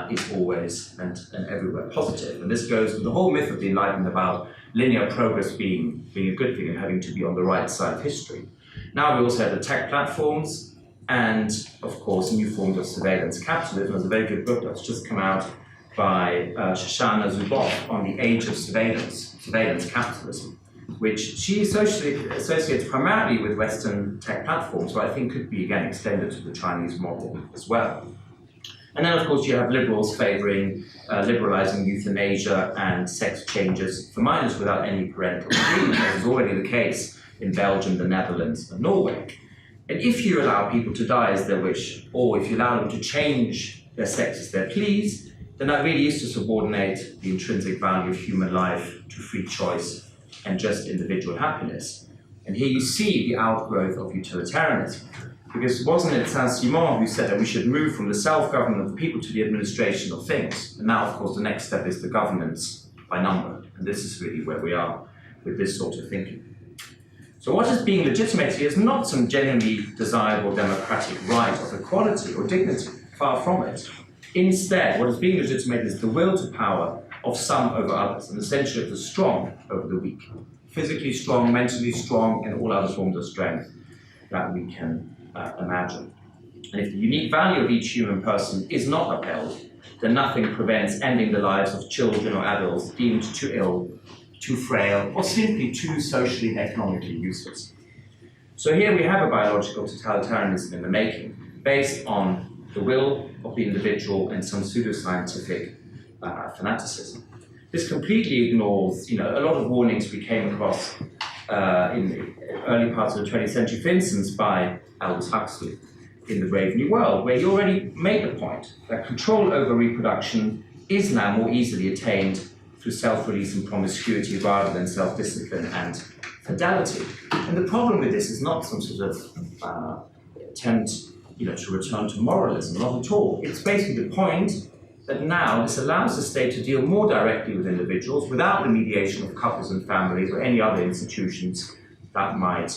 is always and everywhere positive. And this goes with the whole myth of the Enlightenment about linear progress being a good thing and having to be on the right side of history. Now we also have the tech platforms and, of course, new forms of surveillance capitalism. There's a very good book that's just come out by Shoshana Zuboff on the age of surveillance capitalism, which she associates primarily with Western tech platforms, but I think could be again extended to the Chinese model as well. And then, of course, you have liberals favouring liberalising euthanasia and sex changes for minors without any parental agreement, as is already the case in Belgium, the Netherlands, and Norway. And if you allow people to die as they wish, or if you allow them to change their sex as they please, then that really is to subordinate the intrinsic value of human life to free choice and just individual happiness. And here you see the outgrowth of utilitarianism. Because wasn't it Saint-Simon who said that we should move from the self-government of the people to the administration of things? And now, of course, the next step is the governance by number. And this is really where we are with this sort of thinking. So what is being legitimated here is not some genuinely desirable democratic right of equality or dignity, far from it. Instead, what is being legitimated is the will to power of some over others, and essentially of the strong over the weak. Physically strong, mentally strong, and all other forms of strength that we can imagine. And if the unique value of each human person is not upheld, then nothing prevents ending the lives of children or adults deemed too ill, too frail, or simply too socially and economically useless. So here we have a biological totalitarianism in the making, based on the will of the individual and some pseudoscientific fanaticism. This completely ignores, a lot of warnings we came across in the early parts of the 20th century, for instance, by Aldous Huxley in The Brave New World, where he already made the point that control over reproduction is now more easily attained through self-release and promiscuity rather than self-discipline and fidelity. And the problem with this is not some sort of attempt to return to moralism, not at all. It's basically the point that now this allows the state to deal more directly with individuals without the mediation of couples and families or any other institutions that might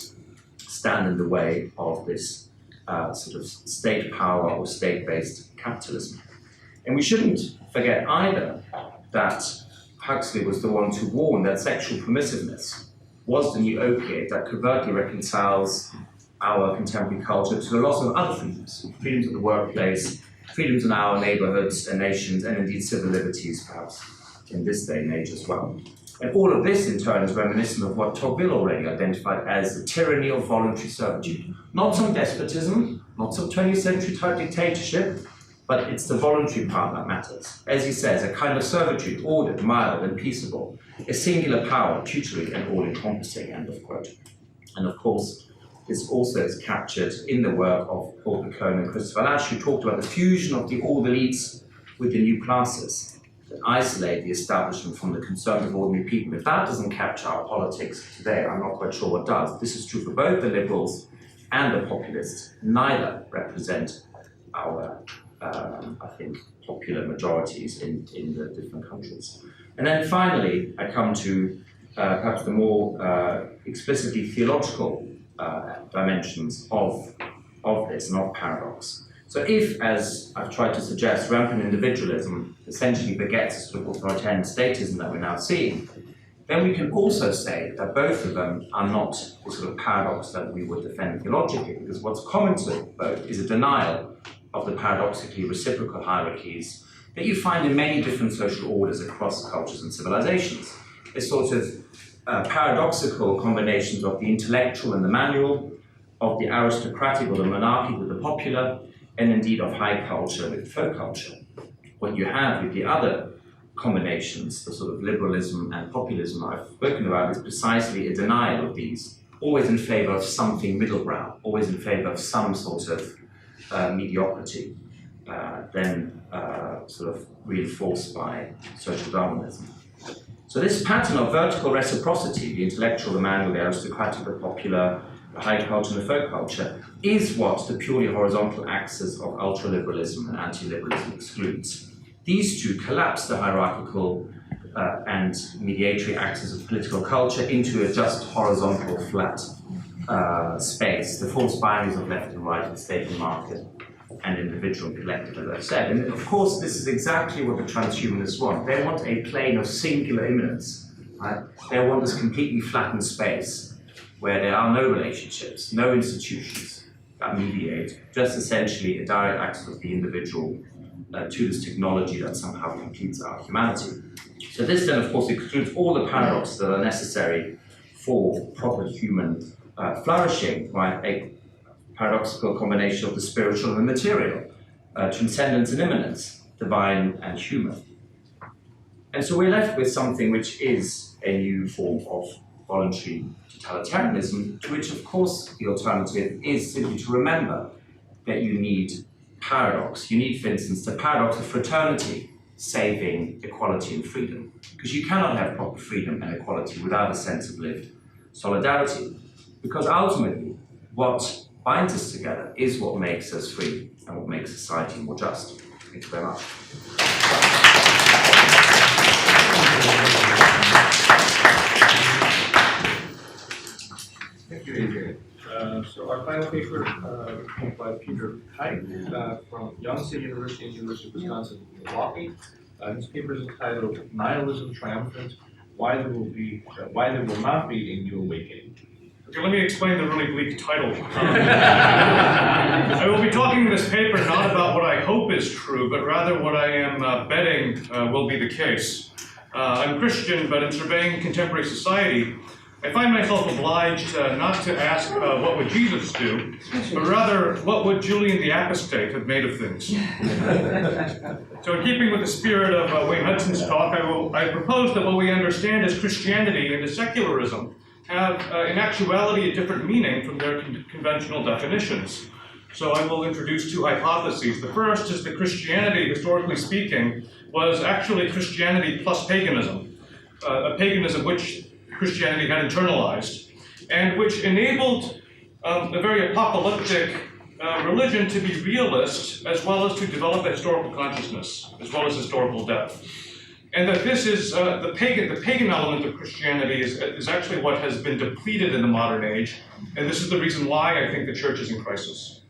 stand in the way of this sort of state power or state-based capitalism. And we shouldn't forget either that Huxley was the one to warn that sexual permissiveness was the new opiate that covertly reconciles our contemporary culture to the loss of other freedoms, freedoms of the workplace, freedoms in our neighborhoods and nations, and indeed civil liberties, perhaps, in this day and age as well. And all of this, in turn, is reminiscent of what Tocqueville already identified as the tyranny of voluntary servitude. Not some despotism, not some 20th century type dictatorship, but it's the voluntary part that matters. As he says, a kind of servitude, ordered, mild, and peaceable, a singular power, tutelary and all-encompassing, end of quote. And of course, this also is captured in the work of Paul Piccone and Christopher Lasch, who talked about the fusion of the old elites with the new classes that isolate the establishment from the concerns of ordinary people. If that doesn't capture our politics today, I'm not quite sure what does. This is true for both the liberals and the populists. Neither represent our, I think, popular majorities in the different countries. And then finally, I come to perhaps the more explicitly theological dimensions of this and of paradox. So if, as I've tried to suggest, rampant individualism essentially begets a sort of authoritarian statism that we're now seeing, then we can also say that both of them are not the sort of paradox that we would defend theologically, because what's common to both is a denial of the paradoxically reciprocal hierarchies that you find in many different social orders across cultures and civilizations. A sort of paradoxical combinations of the intellectual and the manual, of the aristocratic or the monarchic with the popular, and indeed of high culture with folk culture. What you have with the other combinations, the sort of liberalism and populism I've spoken about, is precisely a denial of these, always in favor of something middle ground, always in favor of some sort of mediocrity, then sort of reinforced by social Darwinism. So this pattern of vertical reciprocity, the intellectual, the manual, the aristocratic, the popular, the high culture, and the folk culture, is what the purely horizontal axis of ultraliberalism and anti-liberalism excludes. These two collapse the hierarchical and mediatory axis of political culture into a just horizontal flat space, the false binaries of left and right, the state and market, and individual and collective, as I've said. And of course, this is exactly what the transhumanists want. They want a plane of singular immanence. Right? They want this completely flattened space where there are no relationships, no institutions that mediate, just essentially a direct access of the individual to this technology that somehow completes our humanity. So this then, of course, excludes all the paradoxes that are necessary for proper human flourishing, right? A paradoxical combination of the spiritual and the material, transcendence and immanence, divine and human. And so we're left with something which is a new form of voluntary totalitarianism, to which, of course, the alternative is simply to remember that you need paradox. You need, for instance, the paradox of fraternity saving equality and freedom, because you cannot have proper freedom and equality without a sense of lived solidarity, because ultimately what binds us together is what makes us free and what makes society more just. Thank you very much. Thank you, Adrian. So our final paper by Peter Paik from Yonsei University and University of Wisconsin-Milwaukee. His paper is entitled "Nihilism, Triumphant: Why there will not be a new awakening." Okay, let me explain the really bleak title. I will be talking in this paper not about what I hope is true, but rather what I am betting will be the case. I'm Christian, but in surveying contemporary society, I find myself obliged not to ask what would Jesus do, but rather what would Julian the Apostate have made of things. So in keeping with the spirit of Wayne Hudson's talk, I propose that what we understand as Christianity and as secularism have in actuality a different meaning from their conventional definitions. So I will introduce two hypotheses. The first is that Christianity, historically speaking, was actually Christianity plus paganism, a paganism which Christianity had internalized, and which enabled a very apocalyptic religion to be realist, as well as to develop a historical consciousness, as well as historical depth. And that this is, the pagan element of Christianity is actually what has been depleted in the modern age, and this is the reason why I think the church is in crisis.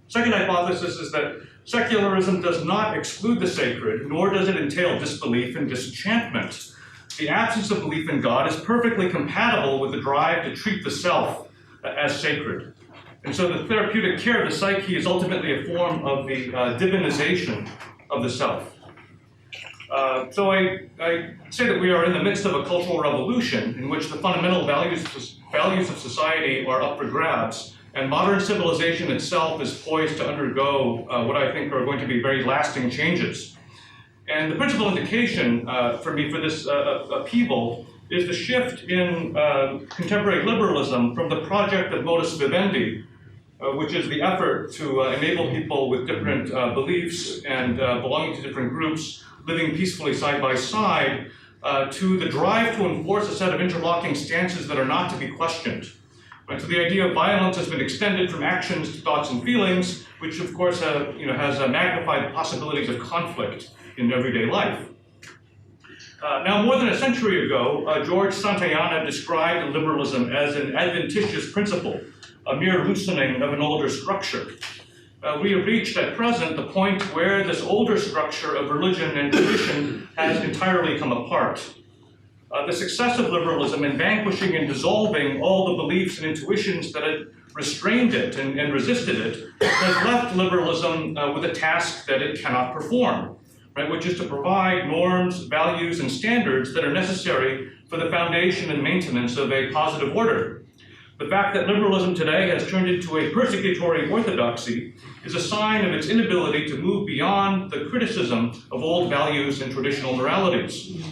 Second hypothesis is that secularism does not exclude the sacred, nor does it entail disbelief and disenchantment. The absence of belief in God is perfectly compatible with the drive to treat the self as sacred. And so the therapeutic care of the psyche is ultimately a form of the divinization of the self. So I say that we are in the midst of a cultural revolution in which the fundamental values of society are up for grabs, and modern civilization itself is poised to undergo what I think are going to be very lasting changes. And the principal indication for me for this upheaval is the shift in contemporary liberalism from the project of modus vivendi, which is the effort to enable people with different beliefs and belonging to different groups living peacefully side by side, to the drive to enforce a set of interlocking stances that are not to be questioned. Right, so the idea of violence has been extended from actions to thoughts and feelings, which of course has magnified the possibilities of conflict in everyday life. Now, more than a century ago, George Santayana described liberalism as an adventitious principle, a mere loosening of an older structure. We have reached at present the point where this older structure of religion and tradition has entirely come apart. The success of liberalism in vanquishing and dissolving all the beliefs and intuitions that had restrained it and resisted it has left liberalism with a task that it cannot perform, right, which is to provide norms, values, and standards that are necessary for the foundation and maintenance of a positive order. The fact that liberalism today has turned into a persecutory orthodoxy is a sign of its inability to move beyond the criticism of old values and traditional moralities.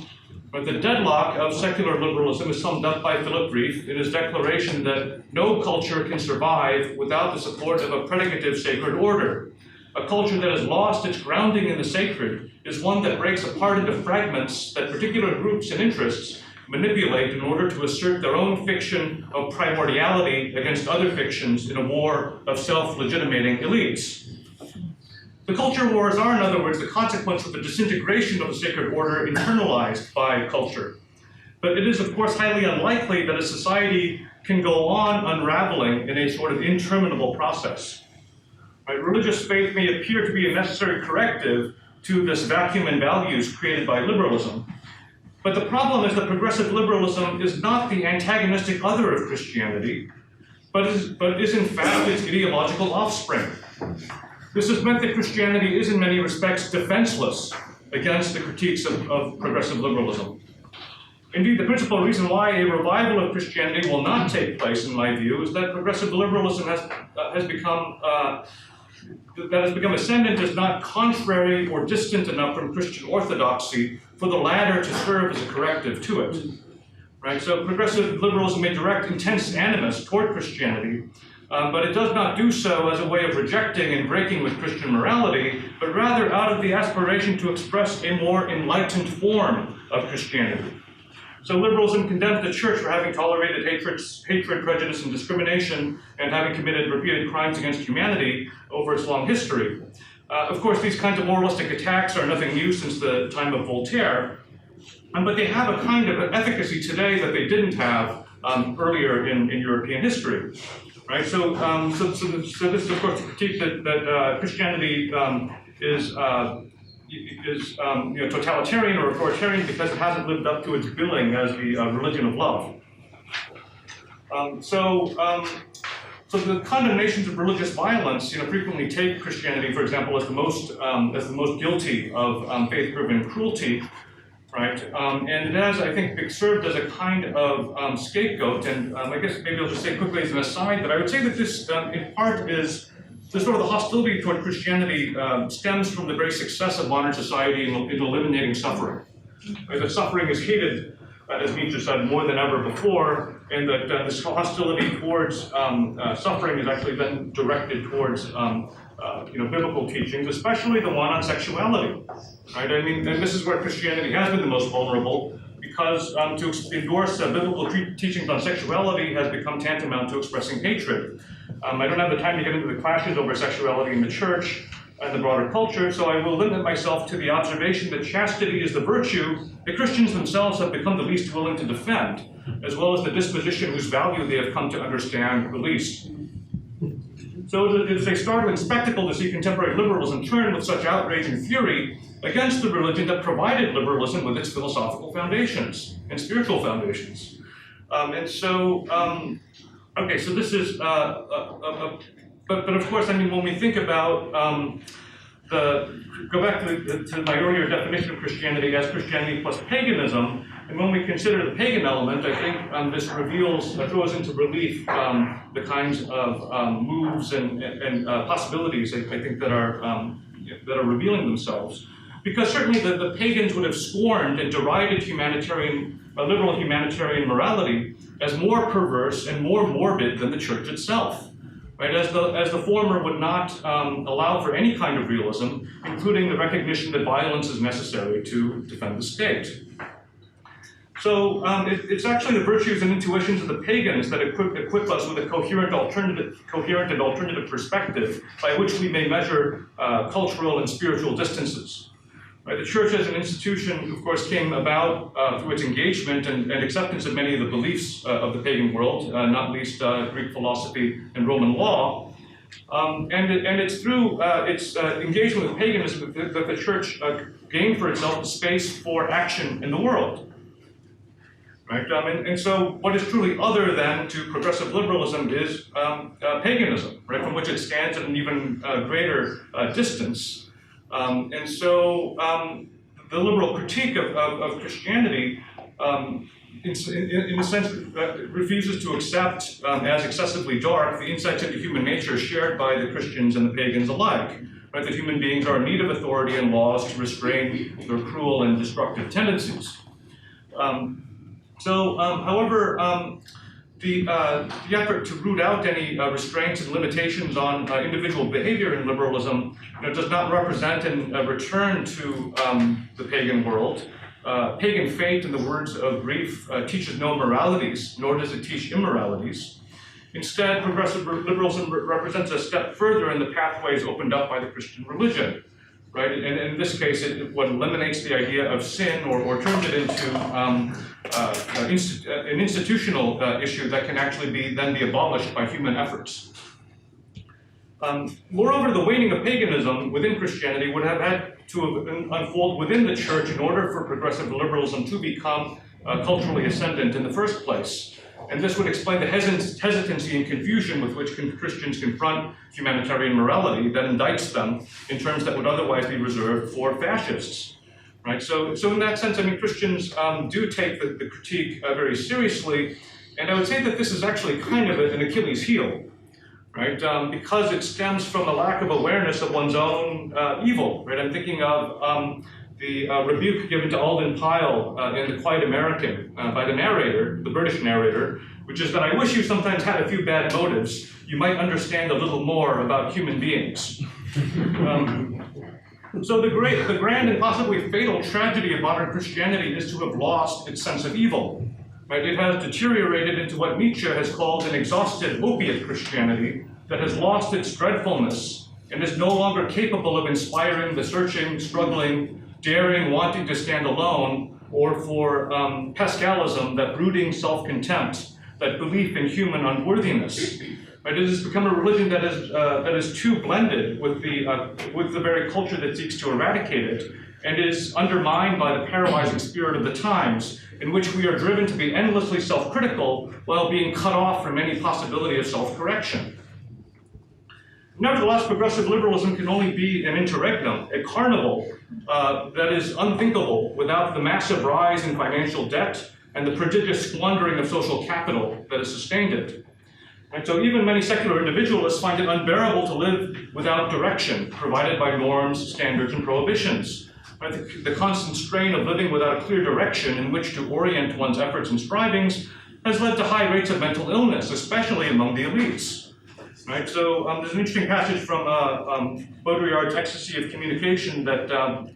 But the deadlock of secular liberalism is summed up by Philip Rieff in his declaration that no culture can survive without the support of a predicative sacred order. A culture that has lost its grounding in the sacred is one that breaks apart into fragments that particular groups and interests manipulate in order to assert their own fiction of primordiality against other fictions in a war of self-legitimating elites. The culture wars are, in other words, the consequence of the disintegration of the sacred order internalized by culture. But it is, of course, highly unlikely that a society can go on unraveling in a sort of interminable process. Right? Religious faith may appear to be a necessary corrective to this vacuum in values created by liberalism. But the problem is that progressive liberalism is not the antagonistic other of Christianity, but is in fact its ideological offspring. This has meant that Christianity is in many respects defenseless against the critiques of progressive liberalism. Indeed, the principal reason why a revival of Christianity will not take place, in my view, is that progressive liberalism has become ascendant is not contrary or distant enough from Christian orthodoxy for the latter to serve as a corrective to it. Right? So progressive liberalism may direct intense animus toward Christianity, but it does not do so as a way of rejecting and breaking with Christian morality, but rather out of the aspiration to express a more enlightened form of Christianity. So liberalism condemns the church for having tolerated hatred, prejudice, and discrimination, and having committed repeated crimes against humanity over its long history. Of course, these kinds of moralistic attacks are nothing new since the time of Voltaire, but they have a kind of efficacy today that they didn't have earlier in European history. Right? So this is, of course, the critique that Christianity is totalitarian or authoritarian because it hasn't lived up to its billing as the religion of love. So the condemnations of religious violence, frequently take Christianity, for example, as the most guilty of faith-driven cruelty. right? And it has, I think, served as a kind of scapegoat. And I guess maybe I'll just say quickly as an aside that I would say that this, in part, is the sort of the hostility toward Christianity stems from the very success of modern society in eliminating suffering. Right? That suffering is hated, as Nietzsche said, more than ever before, and that this hostility towards suffering has actually been directed towards biblical teachings, especially the one on sexuality. Right? I mean, and this is where Christianity has been the most vulnerable, because to endorse biblical teachings on sexuality has become tantamount to expressing hatred. I don't have the time to get into the clashes over sexuality in the church and the broader culture, so I will limit myself to the observation that chastity is the virtue that Christians themselves have become the least willing to defend, as well as the disposition whose value they have come to understand the least. So it is a startling spectacle to see contemporary liberalism turn with such outrage and fury against the religion that provided liberalism with its philosophical foundations and spiritual foundations. Okay, so this is, but of course, I mean, when we think about go back to my earlier definition of Christianity as Christianity plus paganism, and when we consider the pagan element, I think this throws into relief the kinds of moves and possibilities I think that are revealing themselves. Because certainly the pagans would have scorned and derided liberal humanitarian morality as more perverse and more morbid than the church itself. Right? As the former would not allow for any kind of realism, including the recognition that violence is necessary to defend the state. So it's actually the virtues and intuitions of the pagans that equip us with a coherent and alternative perspective by which we may measure cultural and spiritual distances. Right? The church as an institution, of course, came about through its engagement and acceptance of many of the beliefs of the pagan world, not least Greek philosophy and Roman law. And it's through its engagement with paganism that the church gained for itself space for action in the world. Right? And so what is truly other than to progressive liberalism is paganism, right? From which it stands at an even greater distance. And so the liberal critique of Christianity, in a sense, refuses to accept as excessively dark the insights into human nature shared by the Christians and the pagans alike. Right? That human beings are in need of authority and laws to restrain their cruel and destructive tendencies. However, the effort to root out any restraints and limitations on individual behavior in liberalism does not represent a return to the pagan world. Pagan faith, in the words of Grief, teaches no moralities, nor does it teach immoralities. Instead, progressive liberalism represents a step further in the pathways opened up by the Christian religion. Right? And in this case, what eliminates the idea of sin or turns it into an institutional issue that can actually then be abolished by human efforts. Moreover, the waning of paganism within Christianity would have had to unfold within the church in order for progressive liberalism to become culturally ascendant in the first place. And this would explain the hesitancy and confusion with which Christians confront humanitarian morality that indicts them in terms that would otherwise be reserved for fascists. Right? So in that sense, I mean, Christians do take the critique very seriously, and I would say that this is actually kind of an Achilles heel, right? Because it stems from a lack of awareness of one's own evil. Right? I'm thinking of the rebuke given to Alden Pyle in The Quiet American by the narrator, the British narrator, which is that I wish you sometimes had a few bad motives. You might understand a little more about human beings. So the grand and possibly fatal tragedy of modern Christianity is to have lost its sense of evil. Right? It has deteriorated into what Nietzsche has called an exhausted opiate Christianity that has lost its dreadfulness and is no longer capable of inspiring the searching, struggling, daring, wanting to stand alone, or for Pascalism, that brooding self-contempt, that belief in human unworthiness. Right? It has become a religion that is too blended with the very culture that seeks to eradicate it, and is undermined by the paralyzing spirit of the times, in which we are driven to be endlessly self-critical while being cut off from any possibility of self-correction. Nevertheless, progressive liberalism can only be an interregnum, a carnival that is unthinkable without the massive rise in financial debt and the prodigious squandering of social capital that has sustained it. And so even many secular individualists find it unbearable to live without direction provided by norms, standards, and prohibitions. Right? The constant strain of living without a clear direction in which to orient one's efforts and strivings has led to high rates of mental illness, especially among the elites. Right? So there's an interesting passage from Baudrillard's Ecstasy of Communication that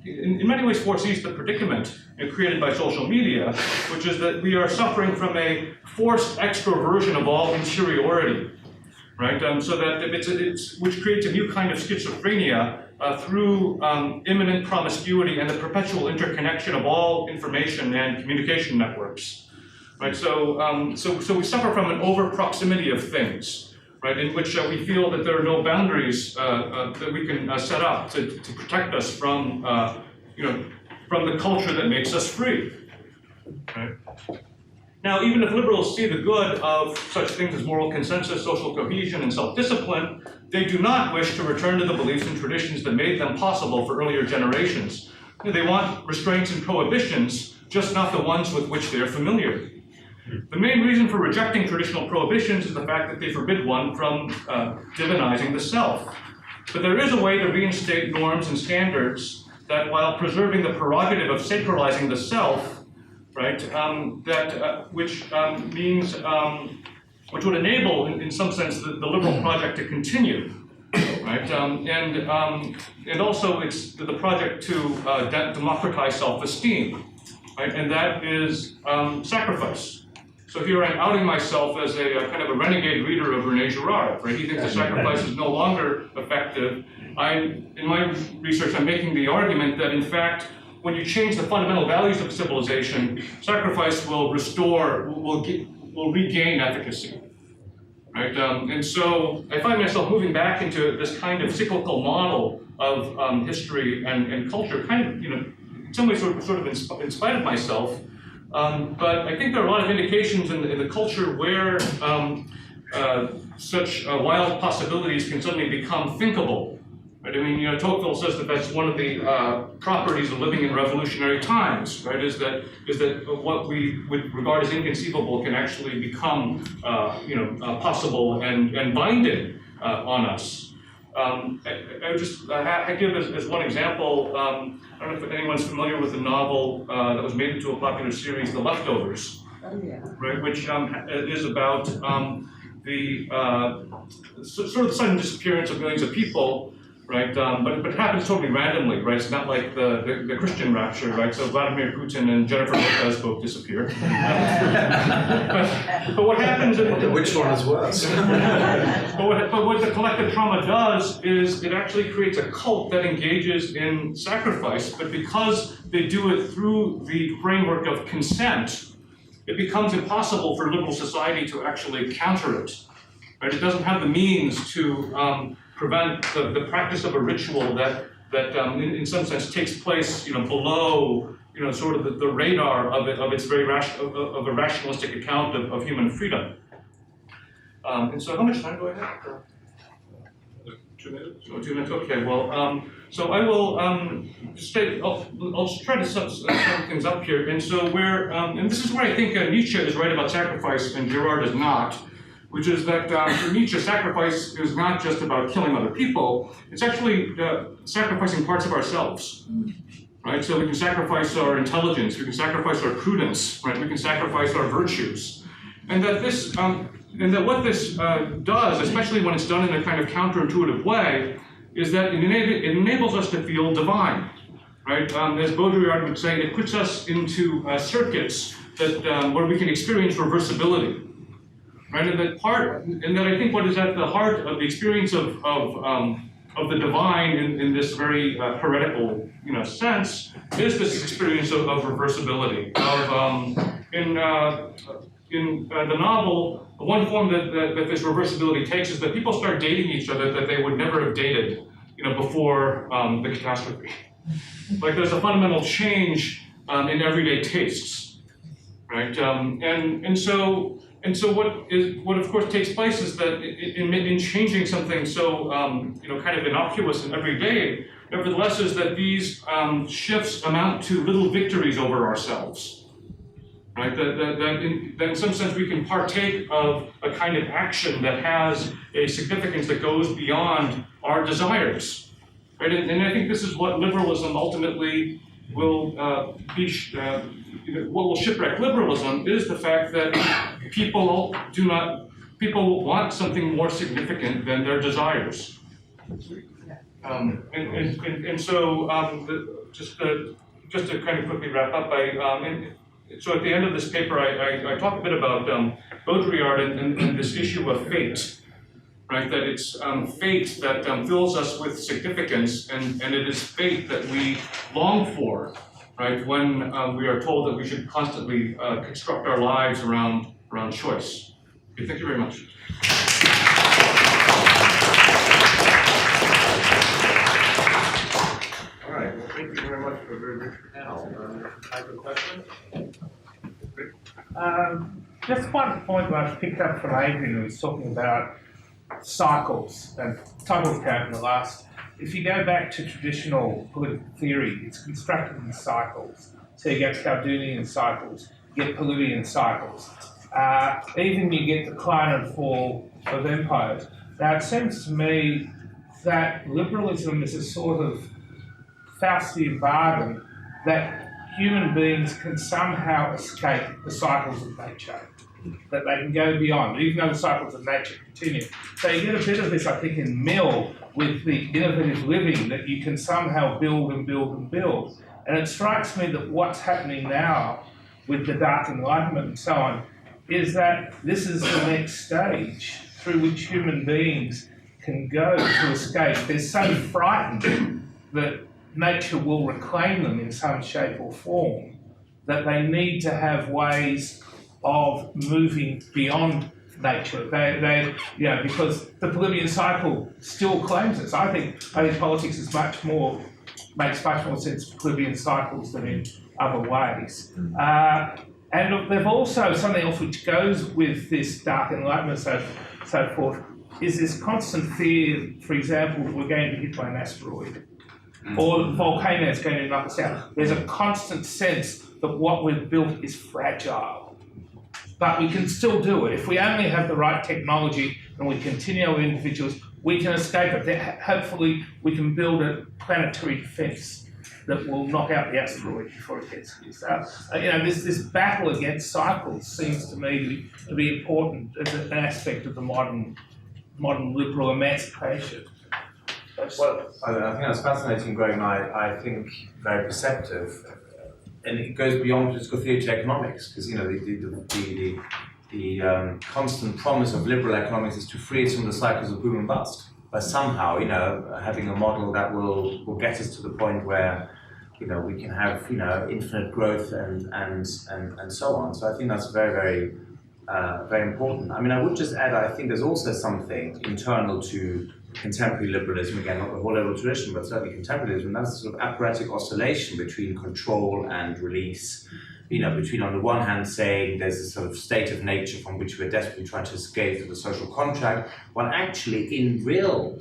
in many ways foresees the predicament created by social media, which is that we are suffering from a forced extroversion of all interiority, right? So that which creates a new kind of schizophrenia through imminent promiscuity and the perpetual interconnection of all information and communication networks, right? So we suffer from an over proximity of things. Right, in which we feel that there are no boundaries that we can set up to protect us from, from the culture that makes us free. Right? Now, even if liberals see the good of such things as moral consensus, social cohesion, and self-discipline, they do not wish to return to the beliefs and traditions that made them possible for earlier generations. They want restraints and prohibitions, just not the ones with which they are familiar. The main reason for rejecting traditional prohibitions is the fact that they forbid one from divinizing the self. But there is a way to reinstate norms and standards that, while preserving the prerogative of sacralizing the self, right, which would enable, in some sense, the liberal project to continue, right, and also it's the project to democratize self-esteem, right, and that is sacrifice. So here I'm outing myself as a kind of a renegade reader of René Girard, right? He thinks that sacrifice is no longer effective. In my research, I'm making the argument that, in fact, when you change the fundamental values of civilization, sacrifice will regain efficacy, right? And so I find myself moving back into this kind of cyclical model of history and culture, kind of, in some ways sort of in spite of myself. But I think there are a lot of indications in the culture where such wild possibilities can suddenly become thinkable. Right? I mean, Tocqueville says that that's one of the properties of living in revolutionary times. Right? Is that what we would regard as inconceivable can actually become, possible and binding on us. I give as one example. I don't know if anyone's familiar with the novel that was made into a popular series, The Leftovers, right? Which is about the sort of the sudden disappearance of millions of people, right? But it happens totally randomly, right? It's not like the Christian rapture, right? So Vladimir Putin and Jennifer Lopez both disappear. but what happens? Which one is worse? But what the collective trauma does is it actually creates a cult that engages in sacrifice, but because they do it through the framework of consent, it becomes impossible for liberal society to actually counter it. Right? It doesn't have the means to prevent the practice of a ritual that in some sense takes place, below, sort of the radar of its very of a rationalistic account of human freedom. And so, how much time do I have? 2 minutes. Oh, 2 minutes. Okay. Well, so I will I'll try to sum things up here. And so and this is where I think Nietzsche is right about sacrifice and Girard is not. Which is that for Nietzsche, sacrifice is not just about killing other people, it's actually sacrificing parts of ourselves, right? So we can sacrifice our intelligence, we can sacrifice our prudence, right? We can sacrifice our virtues. And that what this does, especially when it's done in a kind of counterintuitive way, is that it enables us to feel divine, right? As Baudrillard would say, it puts us into circuits that where we can experience reversibility. Right, and that I think what is at the heart of the experience of the divine in this very heretical sense is this experience of reversibility. In the novel, one form that this reversibility takes is that people start dating each other that they would never have dated before the catastrophe. Like there's a fundamental change in everyday tastes, right? And so what of course takes place is that in changing something so kind of innocuous and everyday, nevertheless is that these shifts amount to little victories over ourselves, right? That in some sense we can partake of a kind of action that has a significance that goes beyond our desires, right? And I think this is what liberalism ultimately will what will shipwreck liberalism is the fact that people want something more significant than their desires. Just to kind of quickly wrap up, so at the end of this paper, I talk a bit about Baudrillard and this issue of fate, right? That it's fate that fills us with significance, and it is fate that we long for, right? When we are told that we should constantly construct our lives around choice. Okay, thank you very much. All right, well, thank you very much for a very rich panel. Type of question? Just one point that I picked up from Adrian, who was talking about cycles, and cycles came in the last. If you go back to traditional political theory, it's constructed in cycles. So you get Chaldean cycles, you get Palladian cycles. Even you get decline and fall of empires. Now it seems to me that liberalism is a sort of Faustian bargain that human beings can somehow escape the cycles of nature, that they can go beyond, even though the cycles of nature continue. So you get a bit of this, I think, in Mill with the innovative living, that you can somehow build and build and build. And it strikes me that what's happening now with the Dark Enlightenment and so on is that this is the next stage through which human beings can go to escape. They're so frightened that nature will reclaim them in some shape or form that they need to have ways of moving beyond nature. Because the Palladian cycle still claims this. I think politics is makes much more sense for Palladian cycles than in other ways. And they've also, something else which goes with this Dark Enlightenment so forth, is this constant fear, for example, we're going to be hit by an asteroid, or the volcano is going to knock us out. There's a constant sense that what we've built is fragile. But we can still do it. If we only have the right technology and we continue our individuals, we can escape it. Hopefully we can build a planetary defence that will knock out the asteroid before it gets here. So, this battle against cycles seems to me to be important as an aspect of the modern liberal emancipation. Well, I think that's fascinating, Greg, and I think very perceptive. And it goes beyond political theory to economics, because the constant promise of liberal economics is to free us from the cycles of boom and bust. By somehow, having a model that will get us to the point where, we can have, infinite growth and so on. So I think that's very, very, very important. I mean, I would just add, I think there's also something internal to contemporary liberalism, again, not the whole liberal tradition, but certainly contemporary liberalism, and that's a sort of apparatic oscillation between control and release. Between, on the one hand, saying there's a sort of state of nature from which we're desperately trying to escape through the social contract, while actually in real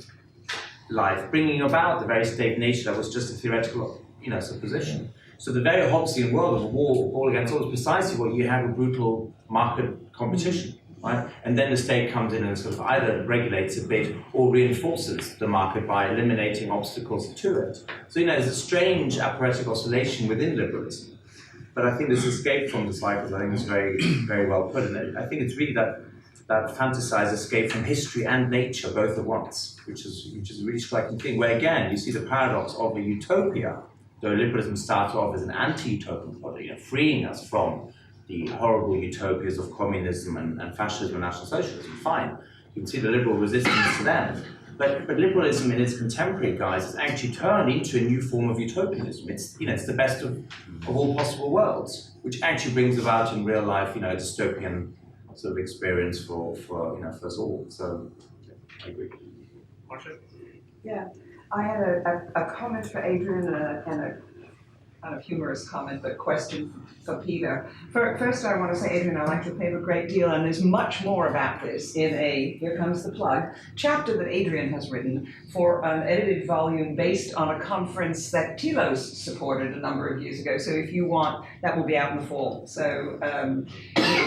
life bringing about the very state of nature that was just a theoretical, supposition. So the very Hobbesian world of a war all against all is precisely what you have a brutal market competition. Right? And then the state comes in and sort of either regulates a bit or reinforces the market by eliminating obstacles to it. So, there's a strange apparatic oscillation within liberalism. But I think this escape from the cycles, I think, is very, very well put. And I think it's really that fantasized escape from history and nature both at once, which is a really striking thing, where again, you see the paradox of a utopia, though liberalism starts off as an anti-utopian project, freeing us from the horrible utopias of communism and fascism and National Socialism. Fine, you can see the liberal resistance to them. But liberalism in its contemporary guise has actually turned into a new form of utopianism. It's the best of all possible worlds, which actually brings about in real life, a dystopian sort of experience for us all. So I agree. Marcia? Yeah, I had a comment for Adrian and kind of humorous comment, but question for Peter. First, I want to say, Adrian, I like your paper a great deal, and there's much more about this in a, here comes the plug, chapter that Adrian has written for an edited volume based on a conference that Telos supported a number of years ago. So if you want, that will be out in the fall. So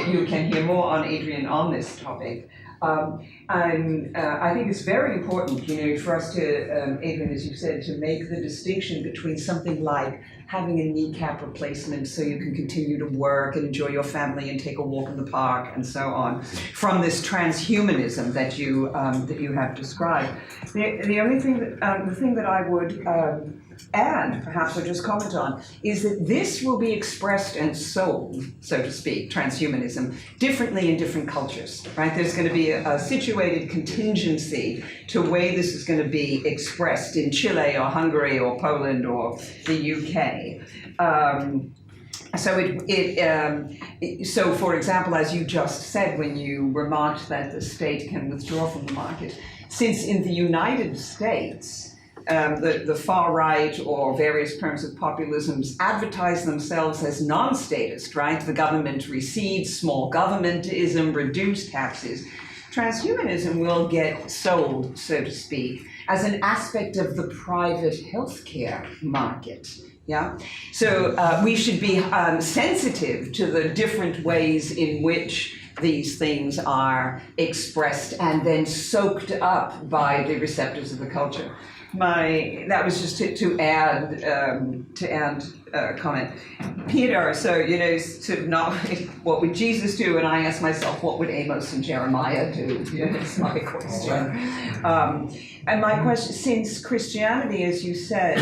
you can hear more on Adrian on this topic. And I think it's very important, for us to, Adrian, as you said, to make the distinction between something like having a kneecap replacement so you can continue to work and enjoy your family and take a walk in the park and so on, from this transhumanism that you have described. The only thing that, the thing that I would add, perhaps or just comment on, is that this will be expressed and sold, so to speak, transhumanism, differently in different cultures, right? There's going to be a situated contingency to the way this is going to be expressed in Chile or Hungary or Poland or the UK. So for example, as you just said when you remarked that the state can withdraw from the market, since in the United States, the far right or various terms of populisms advertise themselves as non-statist, right? The government recedes, small governmentism, reduced taxes. Transhumanism will get sold, so to speak, as an aspect of the private healthcare market. Yeah, so we should be sensitive to the different ways in which these things are expressed and then soaked up by the receptors of the culture. That was just to add comment. Peter, so to not what would Jesus do, and I ask myself, what would Amos and Jeremiah do? That's my question. And my question, since Christianity, as you said,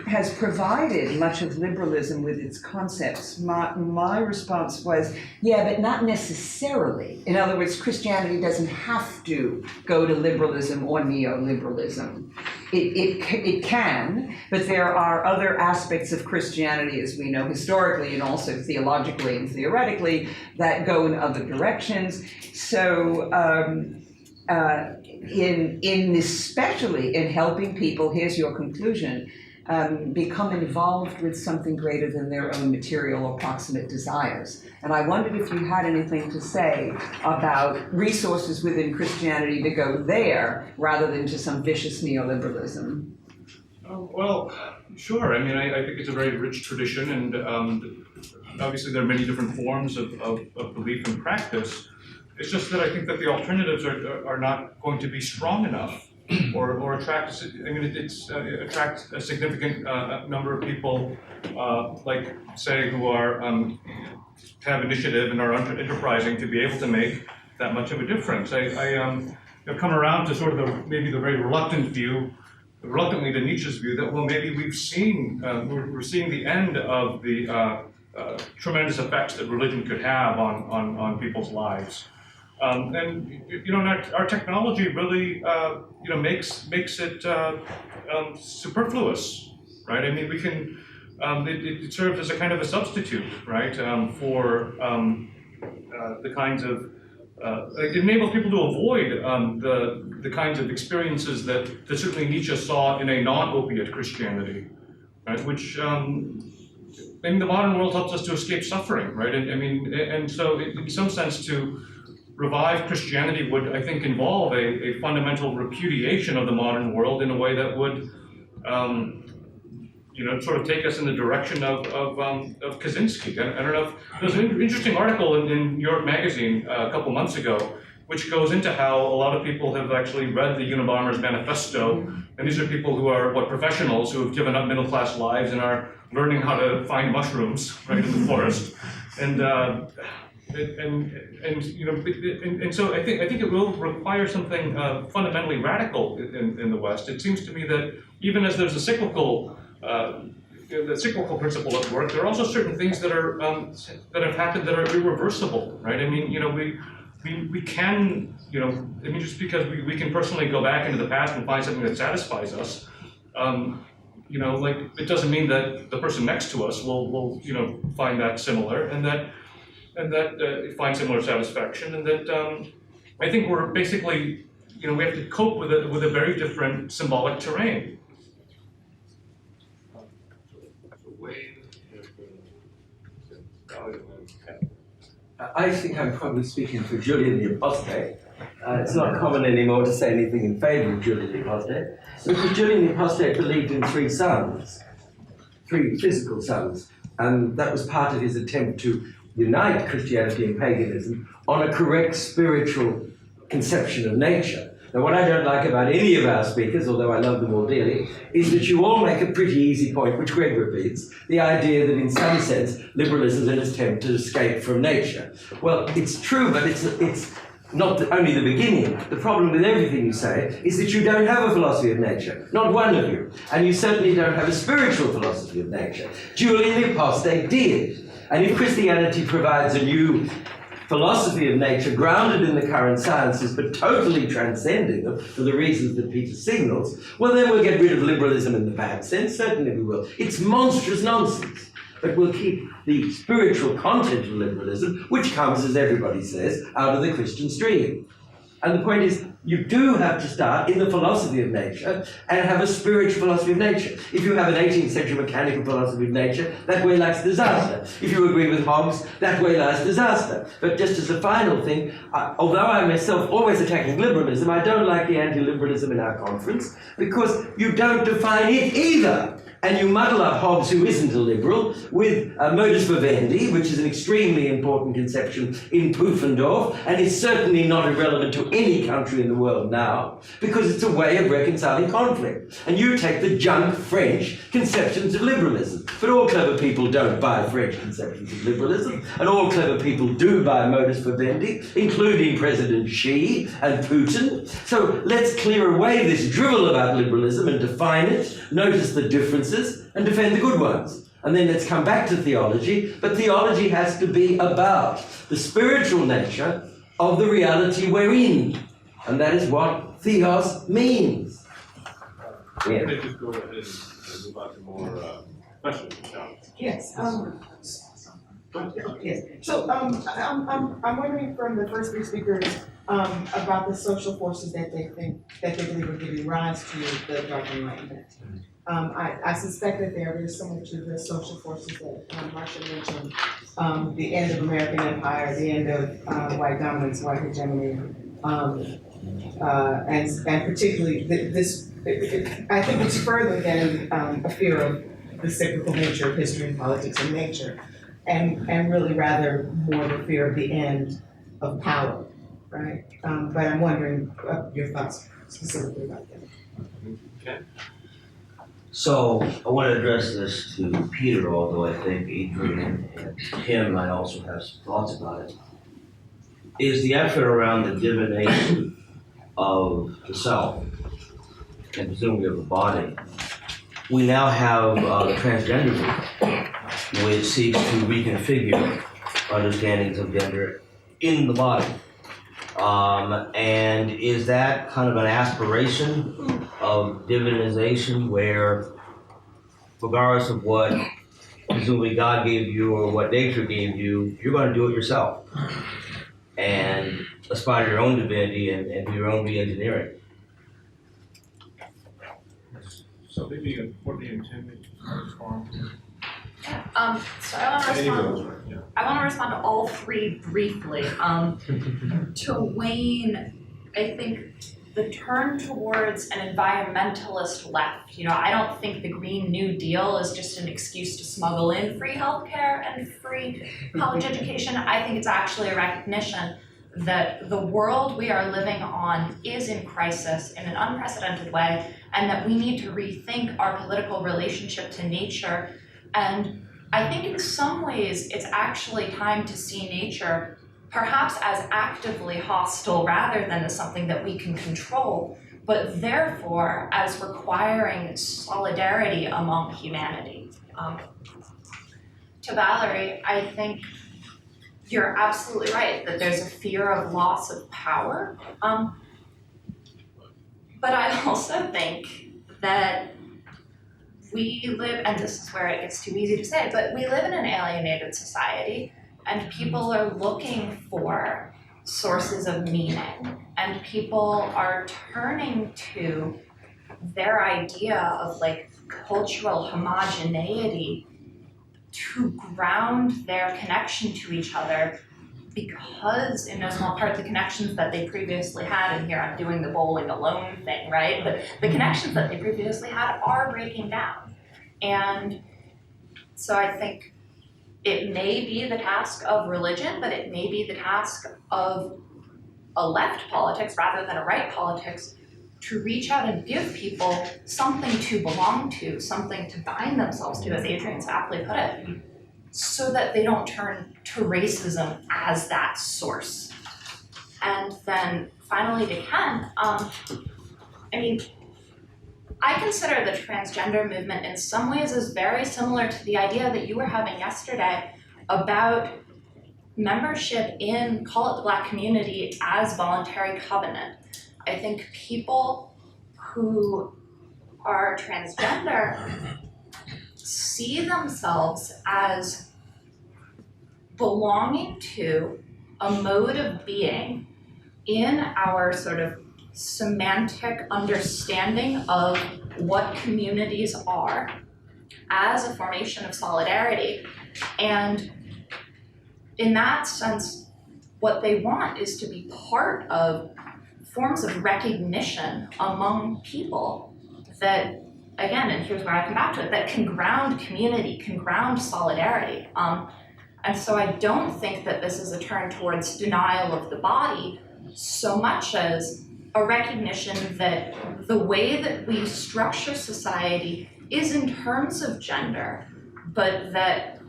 has provided much of liberalism with its concepts, my response was, yeah, but not necessarily. In other words, Christianity doesn't have to go to liberalism or neoliberalism. It can, but there are other aspects of Christianity, as we know historically and also theologically and theoretically, that go in other directions. So especially in helping people, here's your conclusion, become involved with something greater than their own material or proximate desires. And I wondered if you had anything to say about resources within Christianity to go there rather than to some vicious neoliberalism. Well, sure. I mean, I think it's a very rich tradition, and obviously there are many different forms of belief and practice. It's just that I think that the alternatives are not going to be strong enough or attract, attract a significant number of people, like, say, who are have initiative and are enterprising to be able to make that much of a difference. I've come around to sort of maybe the very reluctantly to Nietzsche's view that, well, maybe we've seen, we're seeing the end of the tremendous effects that religion could have on people's lives. And our technology really, makes it superfluous, right? I mean, we can. It serves as a kind of a substitute, right, for the kinds of. It enables people to avoid the kinds of experiences that certainly Nietzsche saw in a non-opiate Christianity, right? Which in the modern world helps us to escape suffering, right? And so in some sense to revive Christianity would, I think, involve a fundamental repudiation of the modern world in a way that would, sort of take us in the direction of Kaczynski. I don't know if there's an interesting article in New York Magazine a couple months ago, which goes into how a lot of people have actually read the Unabomber's manifesto, and these are people who are professionals who have given up middle-class lives and are learning how to find mushrooms right in the forest, and so I think it will require something fundamentally radical in the West. It seems to me that even as there's a cyclical principle at work, there are also certain things that are that have happened that are irreversible, right? I mean, we can, just because we can personally go back into the past and find something that satisfies us, it doesn't mean that the person next to us will find that similar and that find similar satisfaction, and that I think we're basically, we have to cope with a very different symbolic terrain. Way I think I'm probably speaking for Julian the Apostate. It's not common anymore to say anything in favor of Julian the Apostate, because Julian the Apostate believed in 3 sons, 3 physical sons, and that was part of his attempt to unite Christianity and paganism on a correct spiritual conception of nature. Now, what I don't like about any of our speakers, although I love them all dearly, is that you all make a pretty easy point, which Greg repeats, the idea that in some sense liberalism is an attempt to escape from nature. Well, it's true, but it's not only the beginning. The problem with everything you say is that you don't have a philosophy of nature, not one of you, and you certainly don't have a spiritual philosophy of nature. Julian the Apostate did, and if Christianity provides a new philosophy of nature grounded in the current sciences but totally transcending them for the reasons that Peter signals, well then we'll get rid of liberalism in the bad sense, certainly we will. It's monstrous nonsense, but we'll keep the spiritual content of liberalism, which comes, as everybody says, out of the Christian stream. And the point is, you do have to start in the philosophy of nature and have a spiritual philosophy of nature. If you have an 18th century mechanical philosophy of nature, that way lies disaster. If you agree with Hobbes, that way lies disaster. But just as a final thing, although I'm myself always attacking liberalism, I don't like the anti-liberalism in our conference because you don't define it either. And you muddle up Hobbes, who isn't a liberal, with modus vivendi, which is an extremely important conception in Pufendorf, and is certainly not irrelevant to any country in the world now, because it's a way of reconciling conflict. And you take the junk French conceptions of liberalism. But all clever people don't buy French conceptions of liberalism, and all clever people do buy modus vivendi, including President Xi and Putin. So let's clear away this drivel about liberalism and define it, notice the differences, and defend the good ones. And then let's come back to theology, but theology has to be about the spiritual nature of the reality we're in. And that is what theos means. Let me just go ahead and move on to more questions. Yes. Yes. So I'm wondering from the first 3 speakers about the social forces that they believe are giving rise to the Dark Enlightenment. I suspect that there is similar to the social forces that Marcia mentioned, the end of American empire, the end of white dominance, white hegemony, and particularly this. I think it's further than a fear of the cyclical nature of history and politics and nature, and really rather more the fear of the end of power, right? But I'm wondering your thoughts specifically about that. Okay. So I want to address this to Peter, although I think Adrian and Tim might also have some thoughts about it. Is the effort around the divination of the self, and presumably of the body. We now have transgenderism, which seeks to reconfigure understandings of gender in the body. And is that kind of an aspiration of divinization where, regardless of what presumably God gave you or what nature gave you, you're going to do it yourself and aspire to your own divinity and do your own re-engineering? So maybe Courtney and Tim respond. So I want to respond to all 3 briefly. To Wayne, I think the turn towards an environmentalist left. I don't think the Green New Deal is just an excuse to smuggle in free healthcare and free college education. I think it's actually a recognition that the world we are living on is in crisis in an unprecedented way, and that we need to rethink our political relationship to nature. And I think in some ways it's actually time to see nature perhaps as actively hostile rather than as something that we can control, but therefore as requiring solidarity among humanity. To Valerie, I think you're absolutely right that there's a fear of loss of power. But I also think that we live, and this is where it gets too easy to say, but we live in an alienated society, and people are looking for sources of meaning, and people are turning to their idea of cultural homogeneity to ground their connection to each other, because in no small part the connections that they previously had, and here I'm doing the bowling alone thing, right? But the connections that they previously had are breaking down. And so I think it may be the task of religion, but it may be the task of a left politics rather than a right politics to reach out and give people something to belong to, something to bind themselves to, as Adrian so aptly put it, so that they don't turn to racism as that source. And then finally to Ken, I consider the transgender movement in some ways as very similar to the idea that you were having yesterday about membership in, call it the Black community, as voluntary covenant. I think people who are transgender see themselves as belonging to a mode of being in our sort of semantic understanding of what communities are as a formation of solidarity. And in that sense, what they want is to be part of forms of recognition among people that, again, and here's where I come back to it, that can ground community, can ground solidarity. And so I don't think that this is a turn towards denial of the body so much as a recognition that the way that we structure society is in terms of gender, but that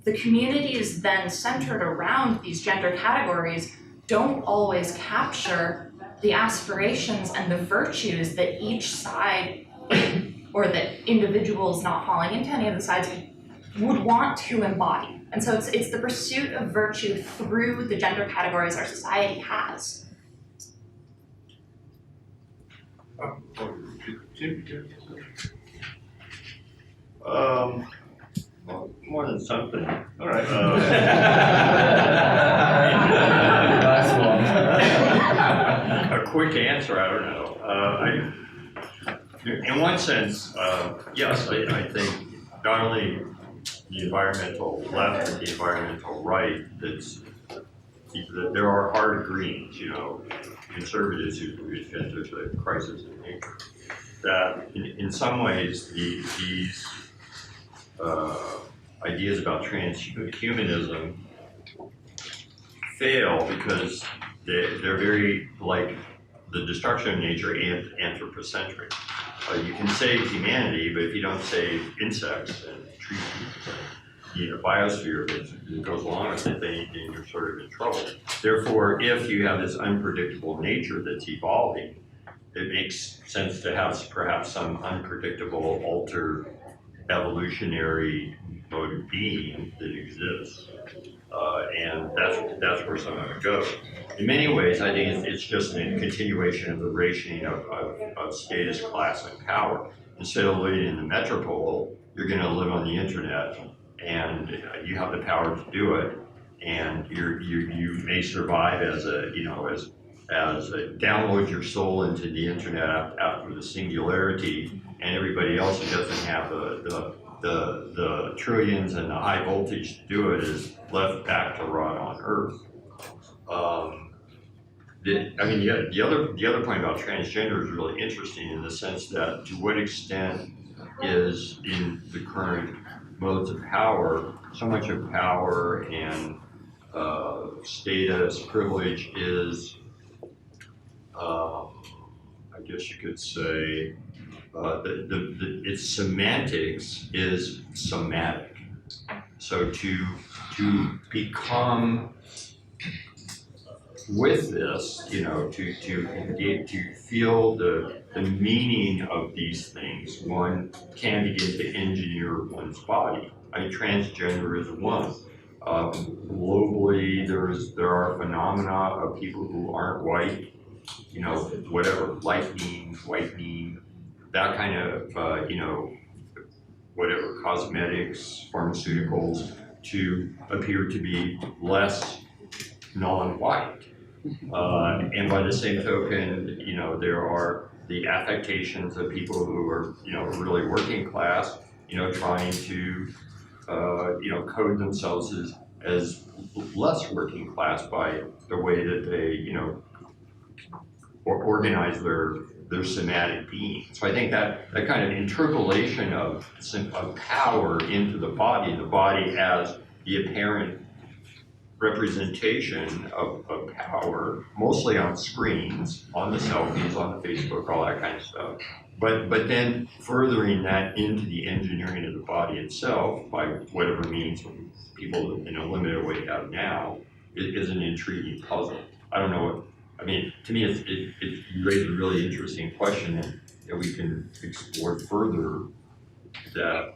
the communities then centered around these gender categories don't always capture the aspirations and the virtues that each side, or that individuals not falling into any of the sides, would want to embody. And so it's the pursuit of virtue through the gender categories our society has. Well, more than something. All right. A quick answer, I don't know. In one sense, yes, I think not only the environmental left but the environmental right, that there are hard greens, conservatives who believe that there's a crisis in nature. That in some ways these ideas about transhumanism fail because they're very like the destruction of nature and anthropocentric. You can save humanity, but if you don't save insects and trees and biosphere that goes along with it, then you're sort of in trouble. Therefore, if you have this unpredictable nature that's evolving, it makes sense to have perhaps some unpredictable alter evolutionary mode of being that exists. And that's where some of it goes. In many ways, I think it's just a continuation of the rationing of status, class, and power. Instead of living in the metropole, you're going to live on the internet, and you have the power to do it. And you may survive as download your soul into the internet after the singularity, and everybody else who doesn't have the trillions and the high voltage to do it is left back to rot on Earth. The other point about transgender is really interesting in the sense that to what extent is in the current modes of power, so much of power and status, privilege is, I guess you could say, its semantics is somatic. So to become with this, to feel the meaning of these things, one can begin to engineer one's body. Transgender is one. Globally, there are phenomena of people who aren't white, whatever, light being, white being, that kind of, whatever, cosmetics, pharmaceuticals, to appear to be less non-white. And by the same token, there are the affectations of people who are, really working class trying to, code themselves as less working class by the way that they, organize their somatic being. So I think that kind of interpolation of power into the body as the apparent representation of power, mostly on screens, on the selfies, on the Facebook, all that kind of stuff. But then furthering that into the engineering of the body itself by whatever means people in a limited way have now is an intriguing puzzle. I don't know what, to me, it raises a really interesting question, and we can explore further that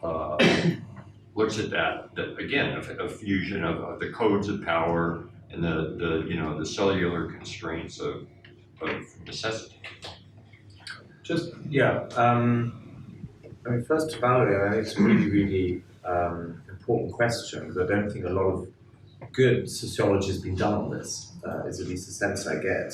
looks at that again, a fusion of the codes of power and the cellular constraints of necessity. First to validate, I think it's a really, really important question, but I don't think a lot of good sociology has been done on this, is at least the sense I get.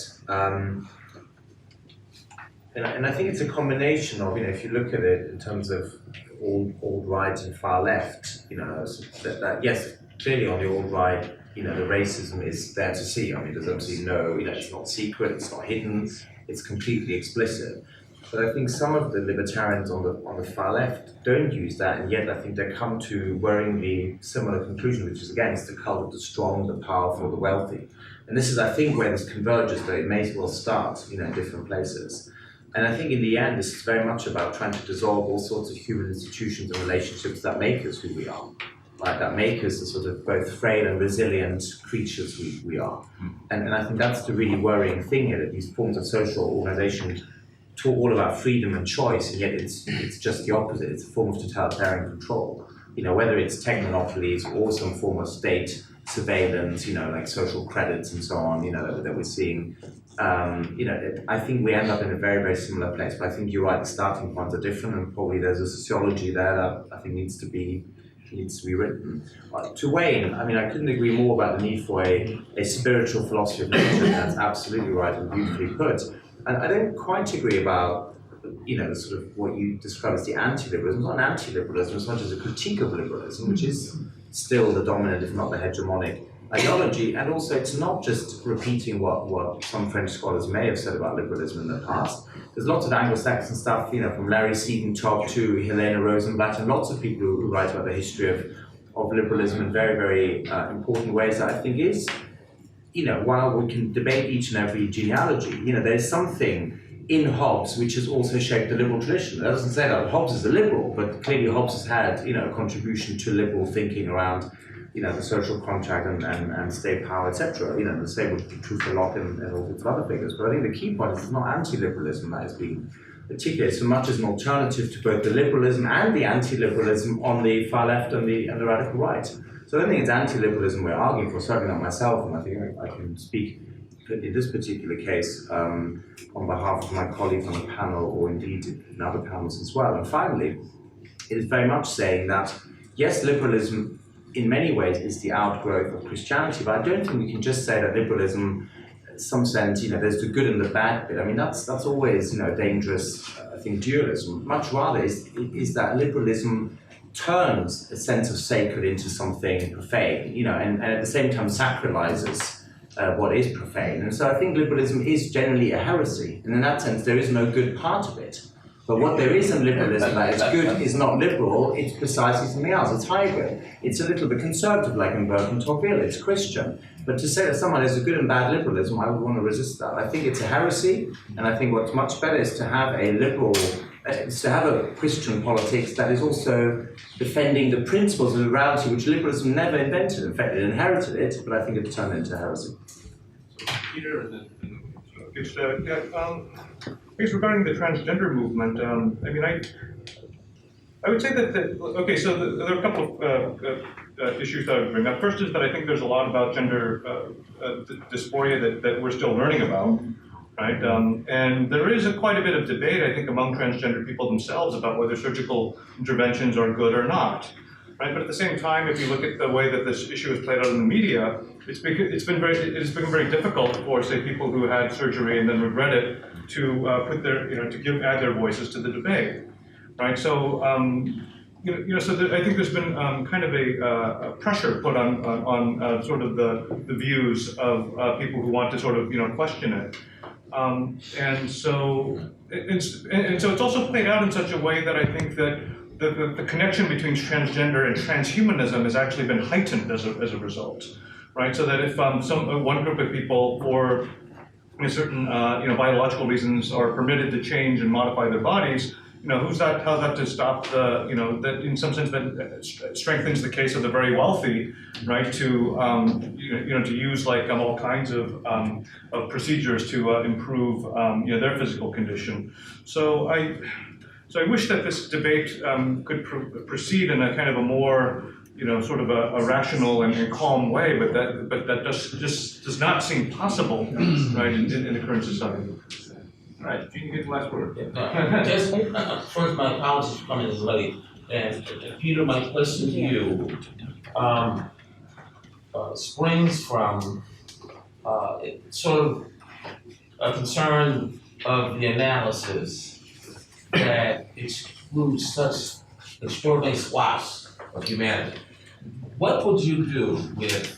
And I think it's a combination of, if you look at it in terms of old right and far left, yes, clearly on the old right, the racism is there to see. There's absolutely no, it's not secret, it's not hidden, it's completely explicit. But I think some of the libertarians on the far left don't use that, and yet I think they come to worryingly similar conclusion, which is again, it's the cult of the strong, the powerful, the wealthy. And this is, I think, where this converges, that it may as well start, in different places. And I think in the end, this is very much about trying to dissolve all sorts of human institutions and relationships that make us who we are, right? That make us the sort of both frail and resilient creatures we are. And I think that's the really worrying thing here, that these forms of social organization talk all about freedom and choice, and yet it's just the opposite. It's a form of totalitarian control. Whether it's tech monopolies or some form of state surveillance, like social credits and so on, that we're seeing. I think we end up in a very, very similar place. But I think you're right, the starting points are different, and probably there's a sociology there that I think needs to be written. To Wayne, I couldn't agree more about the need for a spiritual philosophy of nature. That's absolutely right and beautifully put. And I don't quite agree about, sort of what you describe as the anti-liberalism. It's not an anti-liberalism as much as a critique of liberalism, which is still the dominant, if not the hegemonic, ideology. And also, it's not just repeating what some French scholars may have said about liberalism in the past. There's lots of Anglo-Saxon stuff, from Larry Seaton-Top to Helena Rosenblatt, and lots of people who write about the history of liberalism in very, very important ways that I think is, while we can debate each and every genealogy, there's something in Hobbes which has also shaped the liberal tradition. That doesn't say that Hobbes is a liberal, but clearly Hobbes has had, a contribution to liberal thinking around, the social contract and state power, etc. The same would be true for Locke and all sorts of other figures. But I think the key point is it's not anti-liberalism that has been articulated so much as an alternative to both the liberalism and the anti-liberalism on the far left and the radical right. So I don't think it's anti-liberalism we're arguing for, certainly not myself, and I think I can speak in this particular case on behalf of my colleagues on the panel, or indeed in other panels as well. And finally, it is very much saying that, yes, liberalism in many ways is the outgrowth of Christianity, but I don't think we can just say that liberalism, in some sense, there's the good and the bad bit. That's always, dangerous, I think, dualism. Much rather is that liberalism turns a sense of sacred into something profane, and at the same time sacralizes what is profane. And so I think liberalism is generally a heresy, and in that sense there is no good part of it. But what there is in liberalism that is good is not liberal, it's precisely something else, it's hybrid. It's a little bit conservative, like in Burke and Tocqueville, it's Christian. But to say that someone has a good and bad liberalism, I would want to resist that. I think it's a heresy, and I think what's much better is to have a liberal, to have a Christian politics that is also defending the principles of liberality, which liberalism never invented. In fact, it inherited it, but I think it turned into heresy. Peter, and then I guess regarding the transgender movement, I would say that there are a couple of issues that I would bring up. First is that I think there's a lot about gender dysphoria that we're still learning about. Right, and there is quite a bit of debate, I think, among transgender people themselves about whether surgical interventions are good or not. Right, but at the same time, if you look at the way that this issue is played out in the media, it's been very difficult for, say, people who had surgery and then regret it to put their, add their voices to the debate. Right, so I think there's been kind of a pressure put on sort of the views of people who want to sort of question it, and so it's also played out in such a way that I think that the connection between transgender and transhumanism has actually been heightened as a result, right? So that if one group of people for certain biological reasons are permitted to change and modify their bodies, how's that to stop the, that in some sense that strengthens the case of the very wealthy, right, to, to use like all kinds of procedures to improve, their physical condition. So I wish that this debate could proceed in a kind of a more, sort of a rational and calm way, but that just does not seem possible, right, in the current society. All right, if you can get the last word. Just first, my apologies for coming this late. And Peter, my question to you springs from sort of a concern of the analysis that excludes such extraordinary swaths of humanity. What would you do with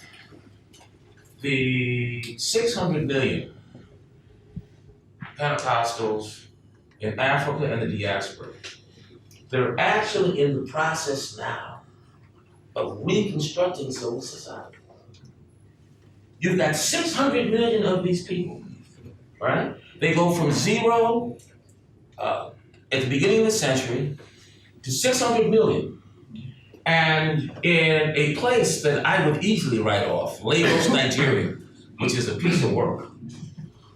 the 600 million Pentecostals in Africa and the diaspora? They're actually in the process now of reconstructing civil society. You've got 600 million of these people, right? They go from zero at the beginning of the century to 600 million. And in a place that I would easily write off, Lagos, Nigeria, which is a piece of work,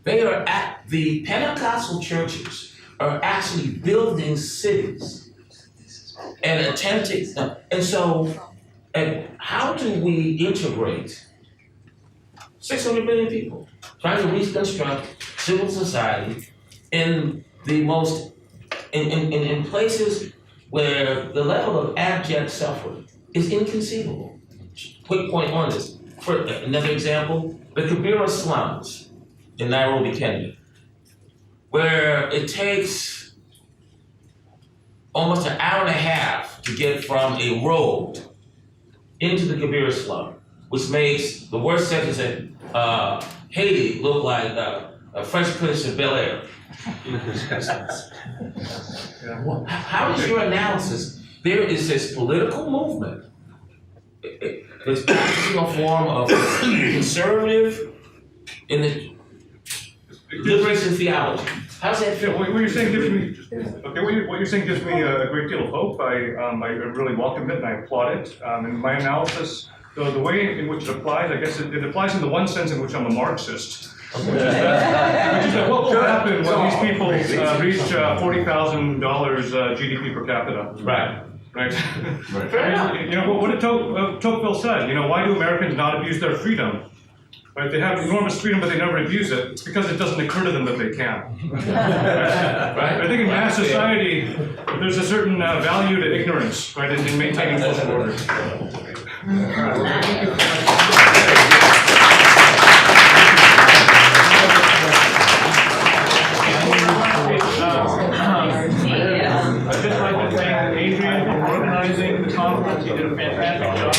the Pentecostal churches are actually building cities and attempting, and how do we integrate 600 million people trying to reconstruct civil society in the most, in places where the level of abject suffering is inconceivable? Quick point on this. For another example, the Kibera slums in Nairobi, Kenya, where it takes almost an hour and a half to get from a road into the Kibera slum, which makes the worst sections at Haiti look like a Fresh Prince of Bel-Air. How is your analysis? There is this political movement that's practicing a form of conservative in the liberation theology. How's that feel? What you're saying gives me what you're saying gives me a great deal of hope. I really welcome it and I applaud it. In my analysis, the way in which it applies, I guess it applies in the one sense in which I'm a Marxist. Which is that what will happen when these people reach $40,000 GDP per capita? Right. Fair enough. What did Tocqueville said? Why do Americans not abuse their freedom? Right? They have enormous freedom, but they never abuse it. It's because it doesn't occur to them that they can. Right? I think in mass society, there's a certain value to ignorance, right, in maintaining social order. I'd just like to thank Adrian for organizing the conference. He did a fantastic job.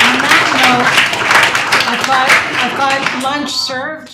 On that note, I've got lunch served.